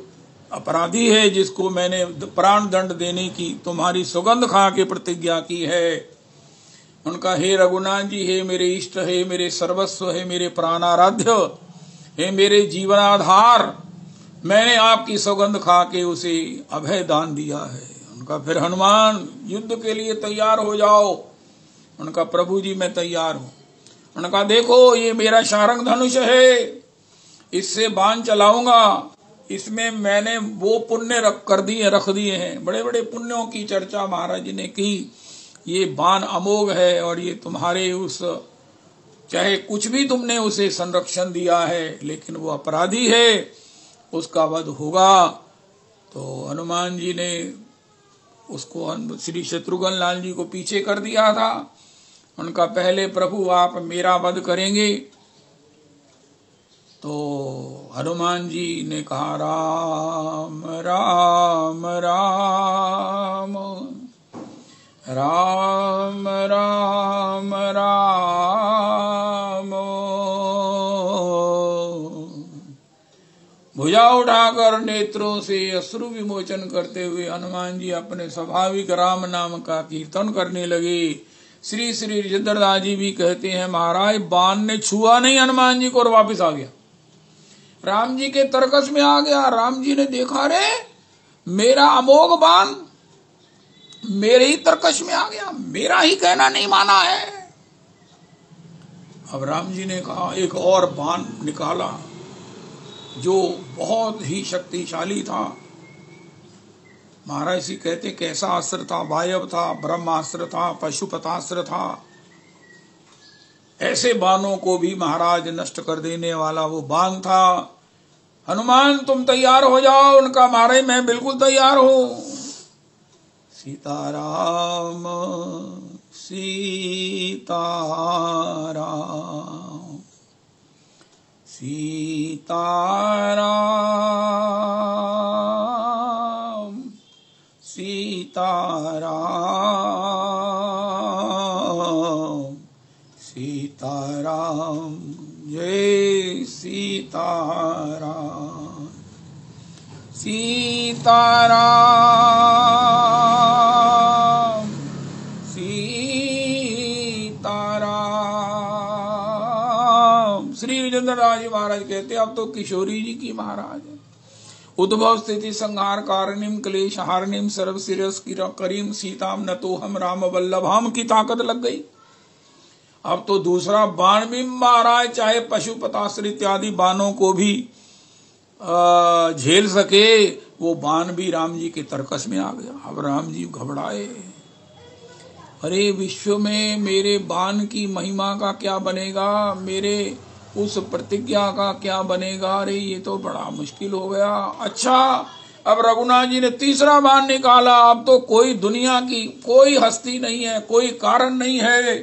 [SPEAKER 1] अपराधी है जिसको मैंने प्राण दंड देने की तुम्हारी सुगंध खा के प्रतिज्ञा की है। उनका हे रघुनाथ जी, हे मेरे इष्ट, हे मेरे सर्वस्व, हे मेरे प्राणाराध्य, हे मेरे जीवनाधार, मैंने आपकी सौगंध खा के उसे अभय दान दिया है। उनका फिर हनुमान युद्ध के लिए तैयार हो जाओ। उनका प्रभु जी मैं तैयार हूं। उनका देखो ये मेरा शारंग धनुष है, इससे बाण चलाऊंगा, इसमें मैंने वो पुण्य रख दिए हैं। बड़े बड़े पुण्यों की चर्चा महाराज जी ने की। ये बाण अमोघ है और ये तुम्हारे उस चाहे कुछ भी तुमने उसे संरक्षण दिया है, लेकिन वो अपराधी है, उसका वध होगा। तो हनुमान जी ने उसको श्री शत्रुघ्न लाल जी को पीछे कर दिया था। उनका पहले प्रभु आप मेरा वध करेंगे। तो हनुमान जी ने कहा राम राम राम राम राम राम। भुजा उठाकर नेत्रों से अश्रु विमोचन करते हुए हनुमान जी अपने स्वाभाविक राम नाम का कीर्तन करने लगे। श्री श्री राजेंद्र दास जी भी कहते हैं महाराज बाण ने छुआ नहीं हनुमान जी को और वापिस आ गया, राम जी के तरकस में आ गया। राम जी ने देखा रे मेरा अमोघ बाण मेरे ही तरकस में आ गया, मेरा ही कहना नहीं माना है। अब राम जी ने कहा एक और बाण निकाला जो बहुत ही शक्तिशाली था। महाराज जी कहते कैसा अस्त्र था? वायव था, ब्रह्मास्त्र था, पशुपतास्त्र था। ऐसे बाणों को भी महाराज नष्ट कर देने वाला वो बाण था। हनुमान तुम तैयार हो जाओ। उनका महाराज मैं बिल्कुल तैयार हूं। सीताराम सीताराम सीताराम सीताराम सीताराम जय सीताराम सीताराम सीताराम। श्री राजेंद्र दास जी महाराज कहते अब तो किशोरी जी की महाराज है। उद्भव स्थिति संहार कारणिम क्लेश हारणिम सर्व सिरस करीम सीताम न तो हम राम वल्लभाम की ताकत लग गई। अब तो दूसरा बाण भी महाराज चाहे पशुपतास्त्र इत्यादि बाणों को भी झेल सके, वो बाण भी राम जी के तरकस में आ गया। अब राम जी घबराए, अरे विश्व में मेरे बाण की महिमा का क्या बनेगा, मेरे उस प्रतिज्ञा का क्या बनेगा? अरे ये तो बड़ा मुश्किल हो गया। अच्छा अब रघुनाथ जी ने तीसरा बाण निकाला। अब तो कोई दुनिया की कोई हस्ती नहीं है, कोई कारण नहीं है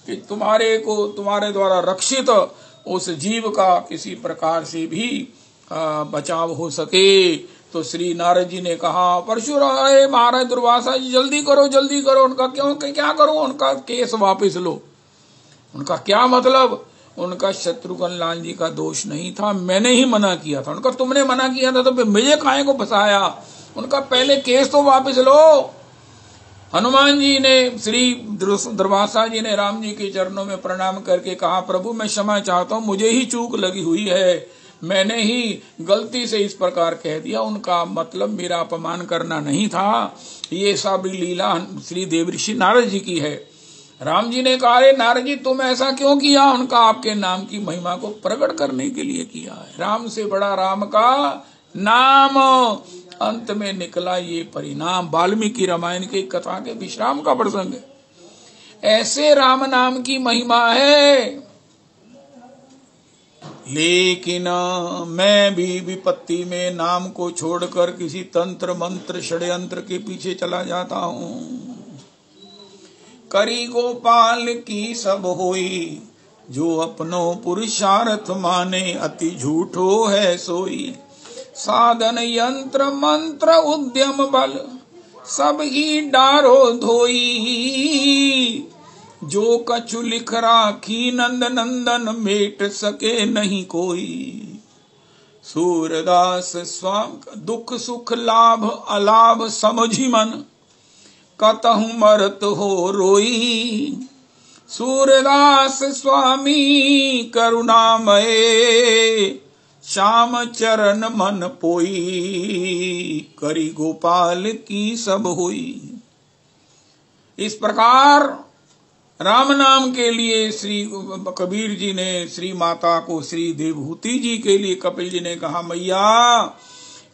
[SPEAKER 1] कि तुम्हारे द्वारा रक्षित उस जीव का किसी प्रकार से भी बचाव हो सके। तो श्री नारद जी ने कहा परशुराम महाराज दुर्वासा जी जल्दी करो जल्दी करो। उनका क्या करो? उनका केस वापस लो। उनका क्या मतलब? उनका शत्रुघ्न लाल जी का दोष नहीं था, मैंने ही मना किया था। उनका तुमने मना किया था तो फिर मुझे काहे को फंसाया? उनका पहले केस तो वापस लो। हनुमान जी ने, श्री दुर्वासा जी ने राम जी के चरणों में प्रणाम करके कहा, प्रभु मैं क्षमा चाहता हूँ, मुझे ही चूक लगी हुई है, मैंने ही गलती से इस प्रकार कह दिया। उनका मतलब मेरा अपमान करना नहीं था। ये सब लीला श्री देवर्षि नारद जी की है। राम जी ने कहा, नारद जी तुम ऐसा क्यों किया? उनका आपके नाम की महिमा को प्रकट करने के लिए किया है। राम से बड़ा राम का नाम, अंत में निकला ये परिणाम। वाल्मीकि रामायण की कथा के विश्राम का प्रसंग है। ऐसे राम नाम की महिमा है। लेकिन मैं भी विपत्ति में नाम को छोड़कर किसी तंत्र मंत्र षड्यंत्र के पीछे चला जाता हूँ। करी गोपाल की सब होई, जो अपनो पुरुषार्थ माने, अति झूठो है सोई। साधन यंत्र मंत्र उद्यम बल, सब ही डारो धोई। जो कछु लिख राखी नंद नंदन, मेट सके नहीं कोई। सूरदास स्वामी दुख सुख लाभ अलाभ समझी मन, कतहु मरत हो रोई। सूरदास स्वामी करुणामय, श्याम चरण मन पोई। करी गोपाल की सब हुई। इस प्रकार राम नाम के लिए श्री कबीर जी ने श्री माता को, श्री देवहूति जी के लिए कपिल जी ने कहा, मैया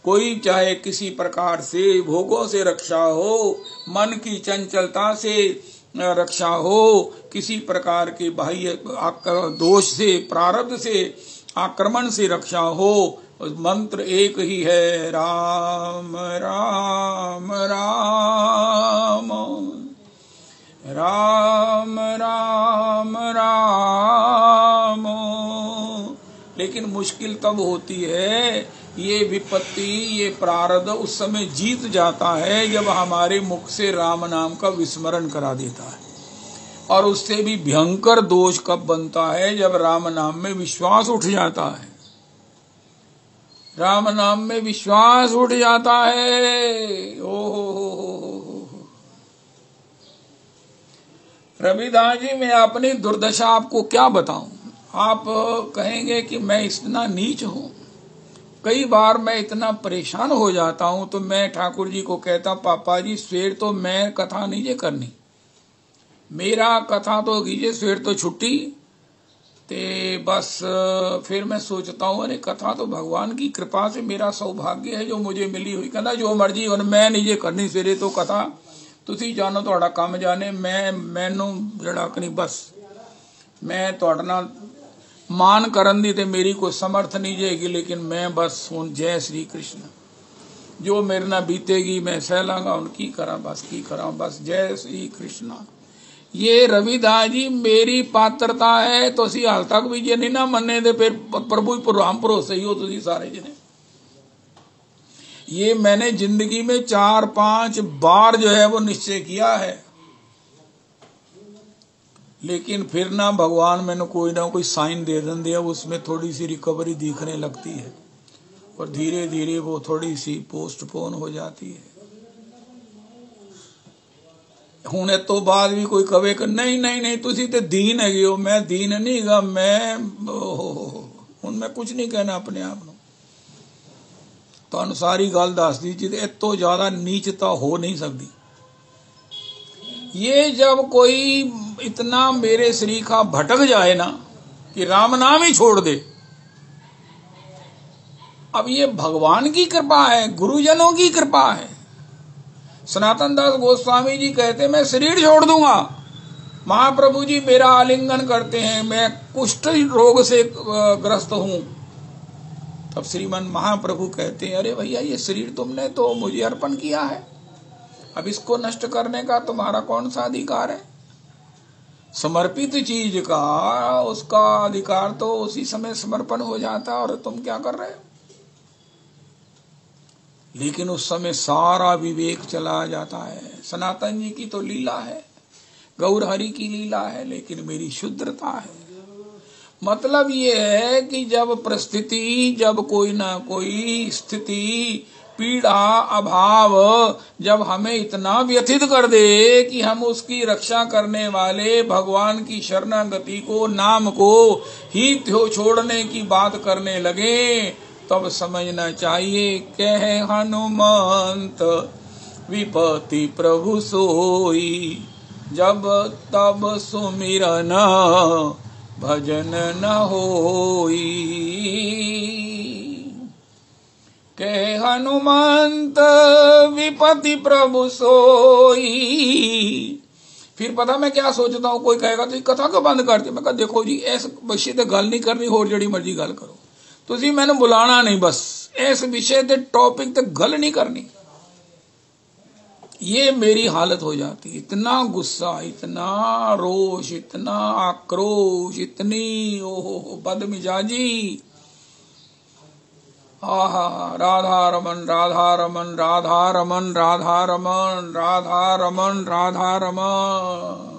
[SPEAKER 1] कोई चाहे किसी प्रकार से भोगों से रक्षा हो, मन की चंचलता से रक्षा हो, किसी प्रकार के बाह्य दोष से, प्रारब्ध से, आक्रमण से रक्षा हो, मंत्र एक ही है, राम राम राम राम राम राम। लेकिन मुश्किल तब होती है, ये विपत्ति, ये प्रारब्ध उस समय जीत जाता है जब हमारे मुख से राम नाम का विस्मरण करा देता है। और उससे भी भयंकर दोष कब बनता है? जब राम नाम में विश्वास उठ जाता है। राम नाम में विश्वास उठ जाता है। ओहो, रविदास जी मैं अपनी दुर्दशा आपको क्या बताऊं? आप कहेंगे कि मैं इतना नीच हूं। कई बार मैं इतना परेशान हो जाता हूं तो मैं ठाकुर जी को कहता, पापा जी स्वेर तो मैं कथा नहीं करनी, मेरा कथा तो कीजिए, स्वेर तो छुट्टी। ते बस फिर मैं सोचता हूं, अरे कथा तो भगवान की कृपा से मेरा सौभाग्य है जो मुझे मिली हुई। कहना जो मर्जी और मैं नहीं करनी सवेरे तो कथा, तुसी जानो ਤੁਹਾਡਾ ਕੰਮ जाने, ਮੈਨੂੰ ਜਿਹੜਾ ਕਿ ਨਹੀਂ बस मैं ਤੁਹਾਡੇ ਨਾਲ मान करन दी ते मेरी कोई समर्थ नहीं जाएगी, लेकिन मैं बस हूँ जय श्री कृष्ण, जो मेरे ना बीतेगी मैं सह लांगा, उनकी करा बस की करा बस जय श्री कृष्ण। ये रविदास जी मेरी पात्रता है, तो सी हाल तक भी जे नहीं ना मन्ने दे फिर प्रभु राम भरोसे ही हो तुसी सारे जने। ये मैंने जिंदगी में 4-5 बार जो है वो निश्चय किया है, लेकिन फिर ना भगवान मैंने कोई ना कोई साइन दे देंगे, उसमें थोड़ी सी रिकवरी दिखने लगती है और धीरे धीरे वो थोड़ी सी पोस्टपोन हो जाती है। हुणे तो बाद भी कोई कहे कि नहीं नहीं नहीं तुसी ते दीन है हो, मैं दीन नहीं गा, मैं हूं मैं कुछ नहीं कहना अपने आप को। तो अनुसारी गल दस दी जी, इस तो ज्यादा नीचता हो नहीं सकती। ये जब कोई इतना मेरे श्रीखा भटक जाए ना कि राम नाम ही छोड़ दे, अब ये भगवान की कृपा है, गुरुजनों की कृपा है। सनातन दास गोस्वामी जी कहते मैं शरीर छोड़ दूंगा, महाप्रभु जी मेरा आलिंगन करते हैं, मैं कुष्ठ रोग से ग्रस्त हूं। तब श्रीमन महाप्रभु कहते हैं अरे भैया ये शरीर तुमने तो मुझे अर्पण किया है, अब इसको नष्ट करने का तुम्हारा कौन सा अधिकार है? समर्पित चीज का उसका अधिकार तो उसी समय समर्पण हो जाता है, और तुम क्या कर रहे हो? लेकिन उस समय सारा विवेक चला जाता है। सनातन जी की तो लीला है, गौर हरि की लीला है, लेकिन मेरी शुद्धता है। मतलब ये है कि जब परिस्थिति, जब कोई ना कोई स्थिति, पीड़ा, अभाव जब हमें इतना व्यथित कर दे कि हम उसकी रक्षा करने वाले भगवान की शरणागति को, नाम को ही छोड़ने की बात करने लगे, तब समझना चाहिए कहे हनुमंत विपत्ति प्रभु सोई, जब तब सुमिरन भजन न होई। के हनुमंत विपत्ति प्रभु सोई। फिर पता मैं क्या सोचता हूँ, कोई कहेगा तो कथा को बंद कर दे। मैं कहा देखो जी, ऐसे विषय ते गल नहीं करनी, होर जड़ी मर्जी गल करो, तुसी मैंने बुलाना नहीं, बस इस विषय ते टॉपिक ते गल नहीं करनी। ये मेरी हालत हो जाती, इतना गुस्सा, इतना रोष, इतना आक्रोश, इतनी ओहो बदमिजाजी। आहा, राधा रमन राधा रमन राधा रमन राधा रमन राधा रमन राधा रमन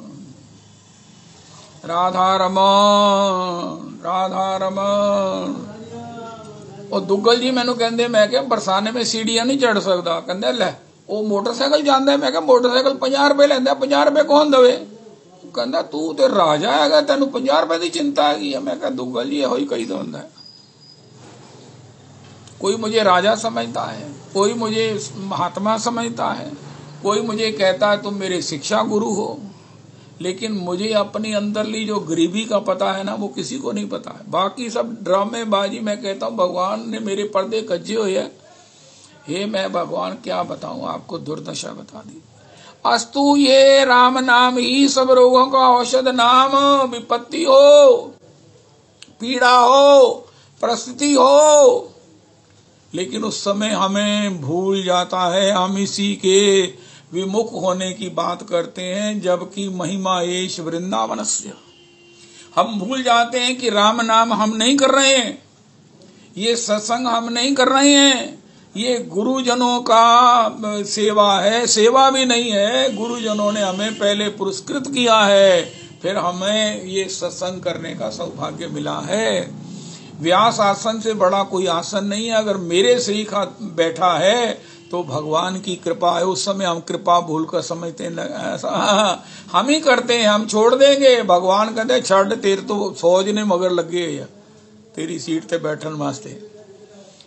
[SPEAKER 1] राधा रमन राधा रमन। और दुग्गल जी मैनू कहंदे, मैं क्या बरसाने में सीढ़ियां नहीं चढ़ सकता। कहंदे ले वो मोटरसाइकिल जांदा है। मैं क्या मोटरसाइकिल 50 रुपए लेंदा, 50 रुपए कौन दवे? कहंदा तू ते राजा हैगा, तेनू 50 रुपए की चिंता हैगी। मैं क्या दुग्गल जी, यही कही तो है। कोई मुझे राजा समझता है, कोई मुझे महात्मा समझता है, कोई मुझे कहता है तुम मेरे शिक्षा गुरु हो, लेकिन मुझे अपनी अंदरली जो गरीबी का पता है ना, वो किसी को नहीं पता है। बाकी सब ड्रामेबाजी। मैं कहता हूँ भगवान ने मेरे पर्दे कज्जे हुए हैं। हे मैं भगवान क्या बताऊं आपको, दुर्दशा बता दी। अस्तु ये राम नाम ही सब रोगों का औषध नाम। विपत्ति हो, पीड़ा हो, परिस्थिति हो, लेकिन उस समय हमें भूल जाता है, हम इसी के विमुख होने की बात करते हैं, जबकि महिमा एश वृंदावनस्य। हम भूल जाते हैं कि राम नाम हम नहीं कर रहे हैं, ये सत्संग हम नहीं कर रहे हैं, ये गुरुजनों का सेवा है। सेवा भी नहीं है, गुरुजनों ने हमें पहले पुरस्कृत किया है, फिर हमें ये सत्संग करने का सौभाग्य मिला है। व्यास आसन से बड़ा कोई आसन नहीं है। अगर मेरे श्रीख बैठा है तो भगवान की कृपा है। उस समय हम कृपा भूल कर समझते हैं ऐसा हम ही करते हैं, हम छोड़ देंगे। भगवान कहते छड़ तेरे तो फौज ने मगर लगे है तेरी सीट पे बैठन वास्ते।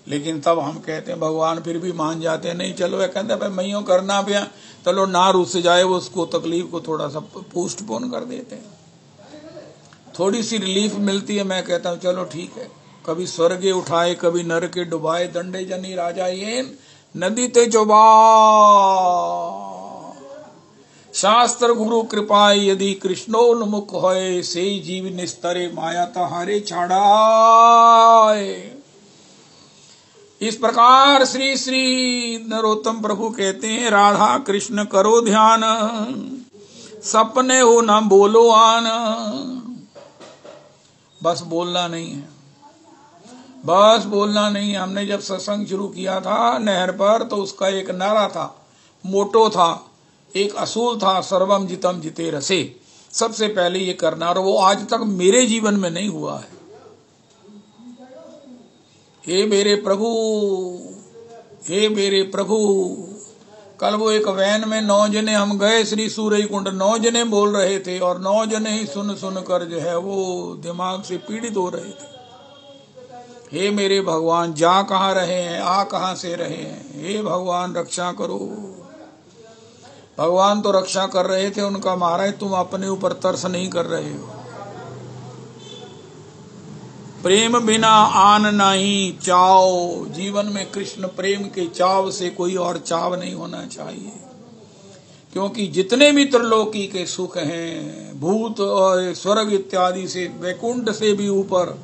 [SPEAKER 1] लेकिन तब हम कहते हैं भगवान फिर भी मान जाते हैं, नहीं चलो। कहते भाई मैं यूं करना पिया, चलो ना रुस जाए, वो उसको तकलीफ को थोड़ा सा पोस्टपोन कर देते हैं, थोड़ी सी रिलीफ मिलती है। मैं कहता हूँ चलो ठीक है, कभी स्वर्गे उठाए कभी नरके डुबाए, दंडे जनी राजा ये नदी ते चोबा। शास्त्र गुरु कृपा यदि कृष्णोन्मुख होए, से जीव निस्तरे माया तहारे छाड़ाए। इस प्रकार श्री श्री नरोत्तम प्रभु कहते हैं, राधा कृष्ण करो ध्यान, सपने हो ना बोलो आन। बस बोलना नहीं है, बस बोलना नहीं। हमने जब सत्संग शुरू किया था नहर पर, तो उसका एक नारा था, मोटो था, एक असूल था, सर्वम जितम जिते रसे। सबसे पहले ये करना, और वो आज तक मेरे जीवन में नहीं हुआ है। हे मेरे प्रभु, हे मेरे प्रभु। कल वो एक वैन में 9 जने हम गए श्री सूरई कुंड, 9 जने बोल रहे थे, और 9 जने ही सुन सुन कर जो है वो दिमाग से पीड़ित हो रहे थे। हे मेरे भगवान, जा कहाँ रहे हैं, आ कहाँ से रहे हैं, हे भगवान रक्षा करो। भगवान तो रक्षा कर रहे थे उनका, महाराज तुम अपने ऊपर तरस नहीं कर रहे हो। प्रेम बिना आन नहीं चाव। जीवन में कृष्ण प्रेम के चाव से कोई और चाव नहीं होना चाहिए, क्योंकि जितने भी त्रिलोकी के सुख हैं, भूत और स्वर्ग इत्यादि से, वैकुंठ से भी ऊपर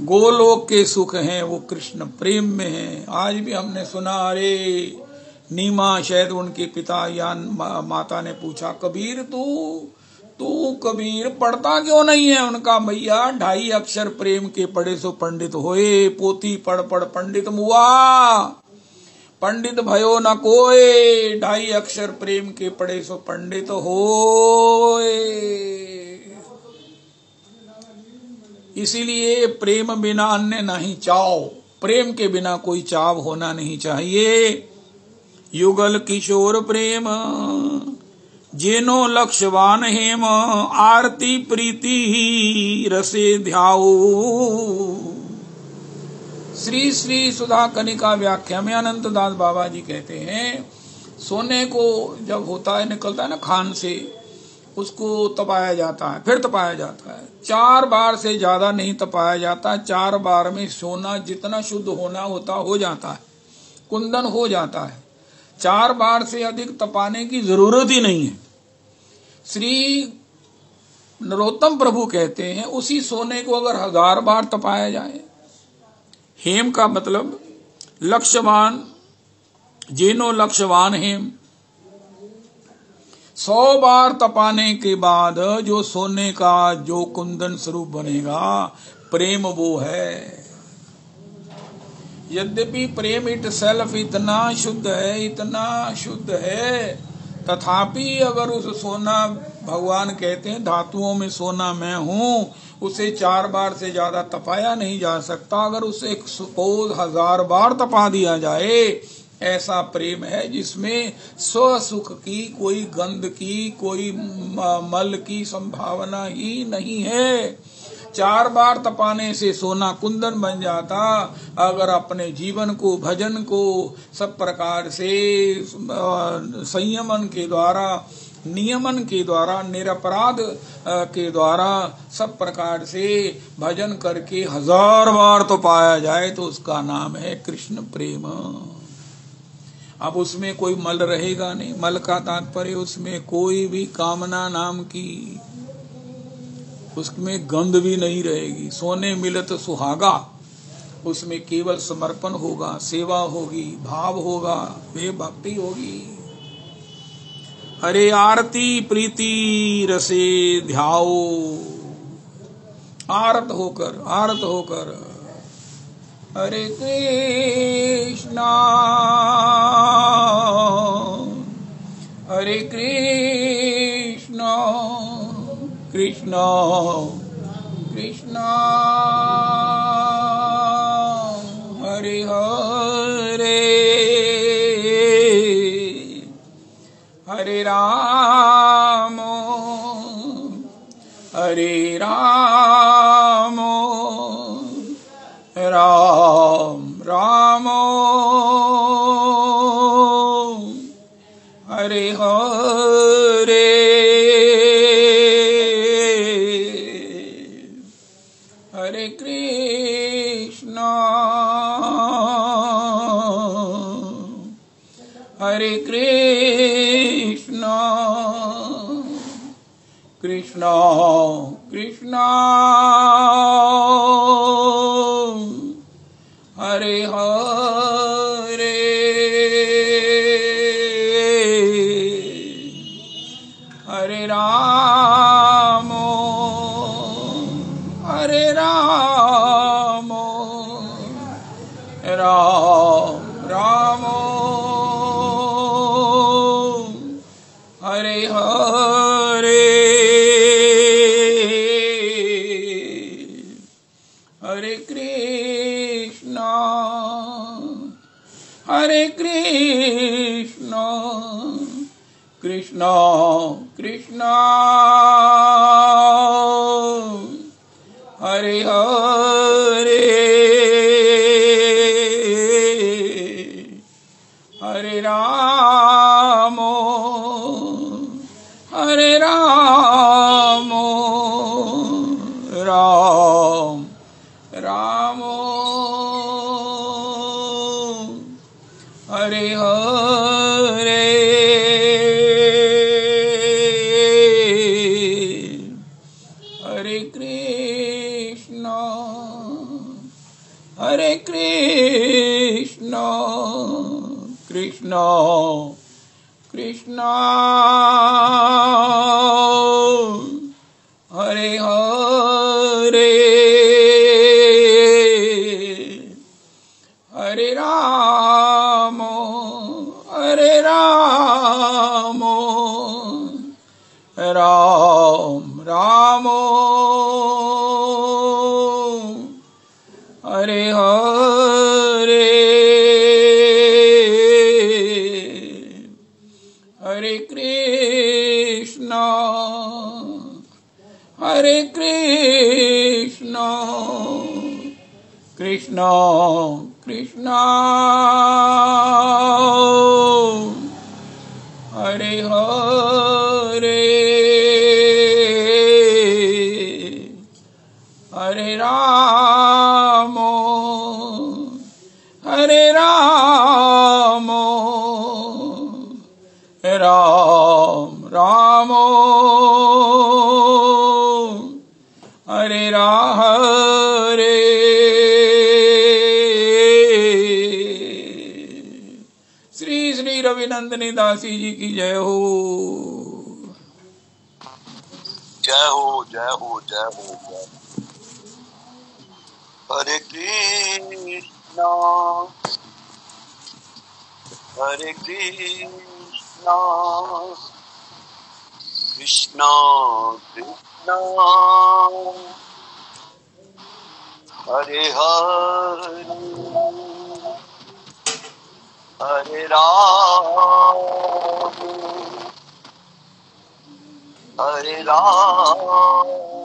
[SPEAKER 1] गोलोक के सुख हैं, वो कृष्ण प्रेम में हैं। आज भी हमने सुना, अरे नीमा शायद उनके पिता या माता ने पूछा, कबीर तू कबीर पढ़ता क्यों नहीं है? उनका भैया 2.5 अक्षर प्रेम के पढ़े सो पंडित होए, पोथी पढ़ पढ़ पंडित मुआ। पंडित भयो न कोय, 2.5 अक्षर प्रेम के पढ़े सो पंडित होए। इसीलिए प्रेम बिना अन्य नहीं चाव, प्रेम के बिना कोई चाव होना नहीं चाहिए। युगल किशोर प्रेम जेनो लक्ष्यवान हेम, आरती प्रीति ही रसे ध्याओ। श्री श्री सुधा कनिका व्याख्या में अनंत दास बाबा जी कहते हैं, सोने को जब होता है, निकलता है ना खान से, उसको तपाया जाता है, फिर तपाया जाता है। 4 बार से ज्यादा नहीं तपाया जाता। 4 बार में सोना जितना शुद्ध होना होता हो जाता है, कुंदन हो जाता है। 4 बार से अधिक तपाने की जरूरत ही नहीं है। श्री नरोत्तम प्रभु कहते हैं, उसी सोने को अगर 1000 बार तपाया जाए, हेम का मतलब लक्ष्यवान, जेनो लक्ष्यवान हेम, 100 बार तपाने के बाद जो सोने का जो कुंदन स्वरूप बनेगा, प्रेम वो है। यद्यपि प्रेम इट सेल्फ इतना शुद्ध है, इतना शुद्ध है, तथापि अगर उस सोना, भगवान कहते हैं धातुओं में सोना मैं हूं, उसे 4 बार से ज्यादा तपाया नहीं जा सकता। अगर उसे 1000 बार तपा दिया जाए, ऐसा प्रेम है जिसमें स्व सुख की, कोई गंध की, कोई मल की संभावना ही नहीं है। 4 बार तपाने से सोना कुंदन बन जाता। अगर अपने जीवन को, भजन को सब प्रकार से संयमन के द्वारा, नियमन के द्वारा, निरपराध के द्वारा सब प्रकार से भजन करके 1000 बार तो पाया जाए, तो उसका नाम है कृष्ण प्रेम। अब उसमें कोई मल रहेगा नहीं। मल का तात्पर्य उसमें कोई भी कामना नाम की, उसमें गंध भी नहीं रहेगी। सोने मिलत सुहागा, उसमें केवल समर्पण होगा, सेवा होगी, भाव होगा, वे भक्ति होगी। हरे आरती प्रीति रसे ध्याओ, आरत होकर, आरत होकर हरे कृष्णा हरे कृष्णा कृष्णा कृष्णा हरे हरे हरे राम हरे राम राम राम हरे हरे हरे कृष्णा हरे कृष्णा कृष्णा कृष्णा हरे हरे हरे राम हरे राम राम राम हरे हरे हरे कृष्णा हरे कृष्णा कृष्णा कृष्णा हरे हरे हरे राम हरे राम राम राम हरे हरे हरे कृष्णा हरे कृष्णा कृष्णा कृष्णा हरे हरे हरे राम राम राम राम हरे हरे हरे कृष्णा कृष्णा कृष्णा हरे हरे हरे राम राम राम हरे हरे श्री श्री रविनंदनी दासी जी की जय हो।
[SPEAKER 3] जय हो जय हो जय हो जय। हरे कृष्णा कृष्णा कृष्णा हरे हरे हरे राम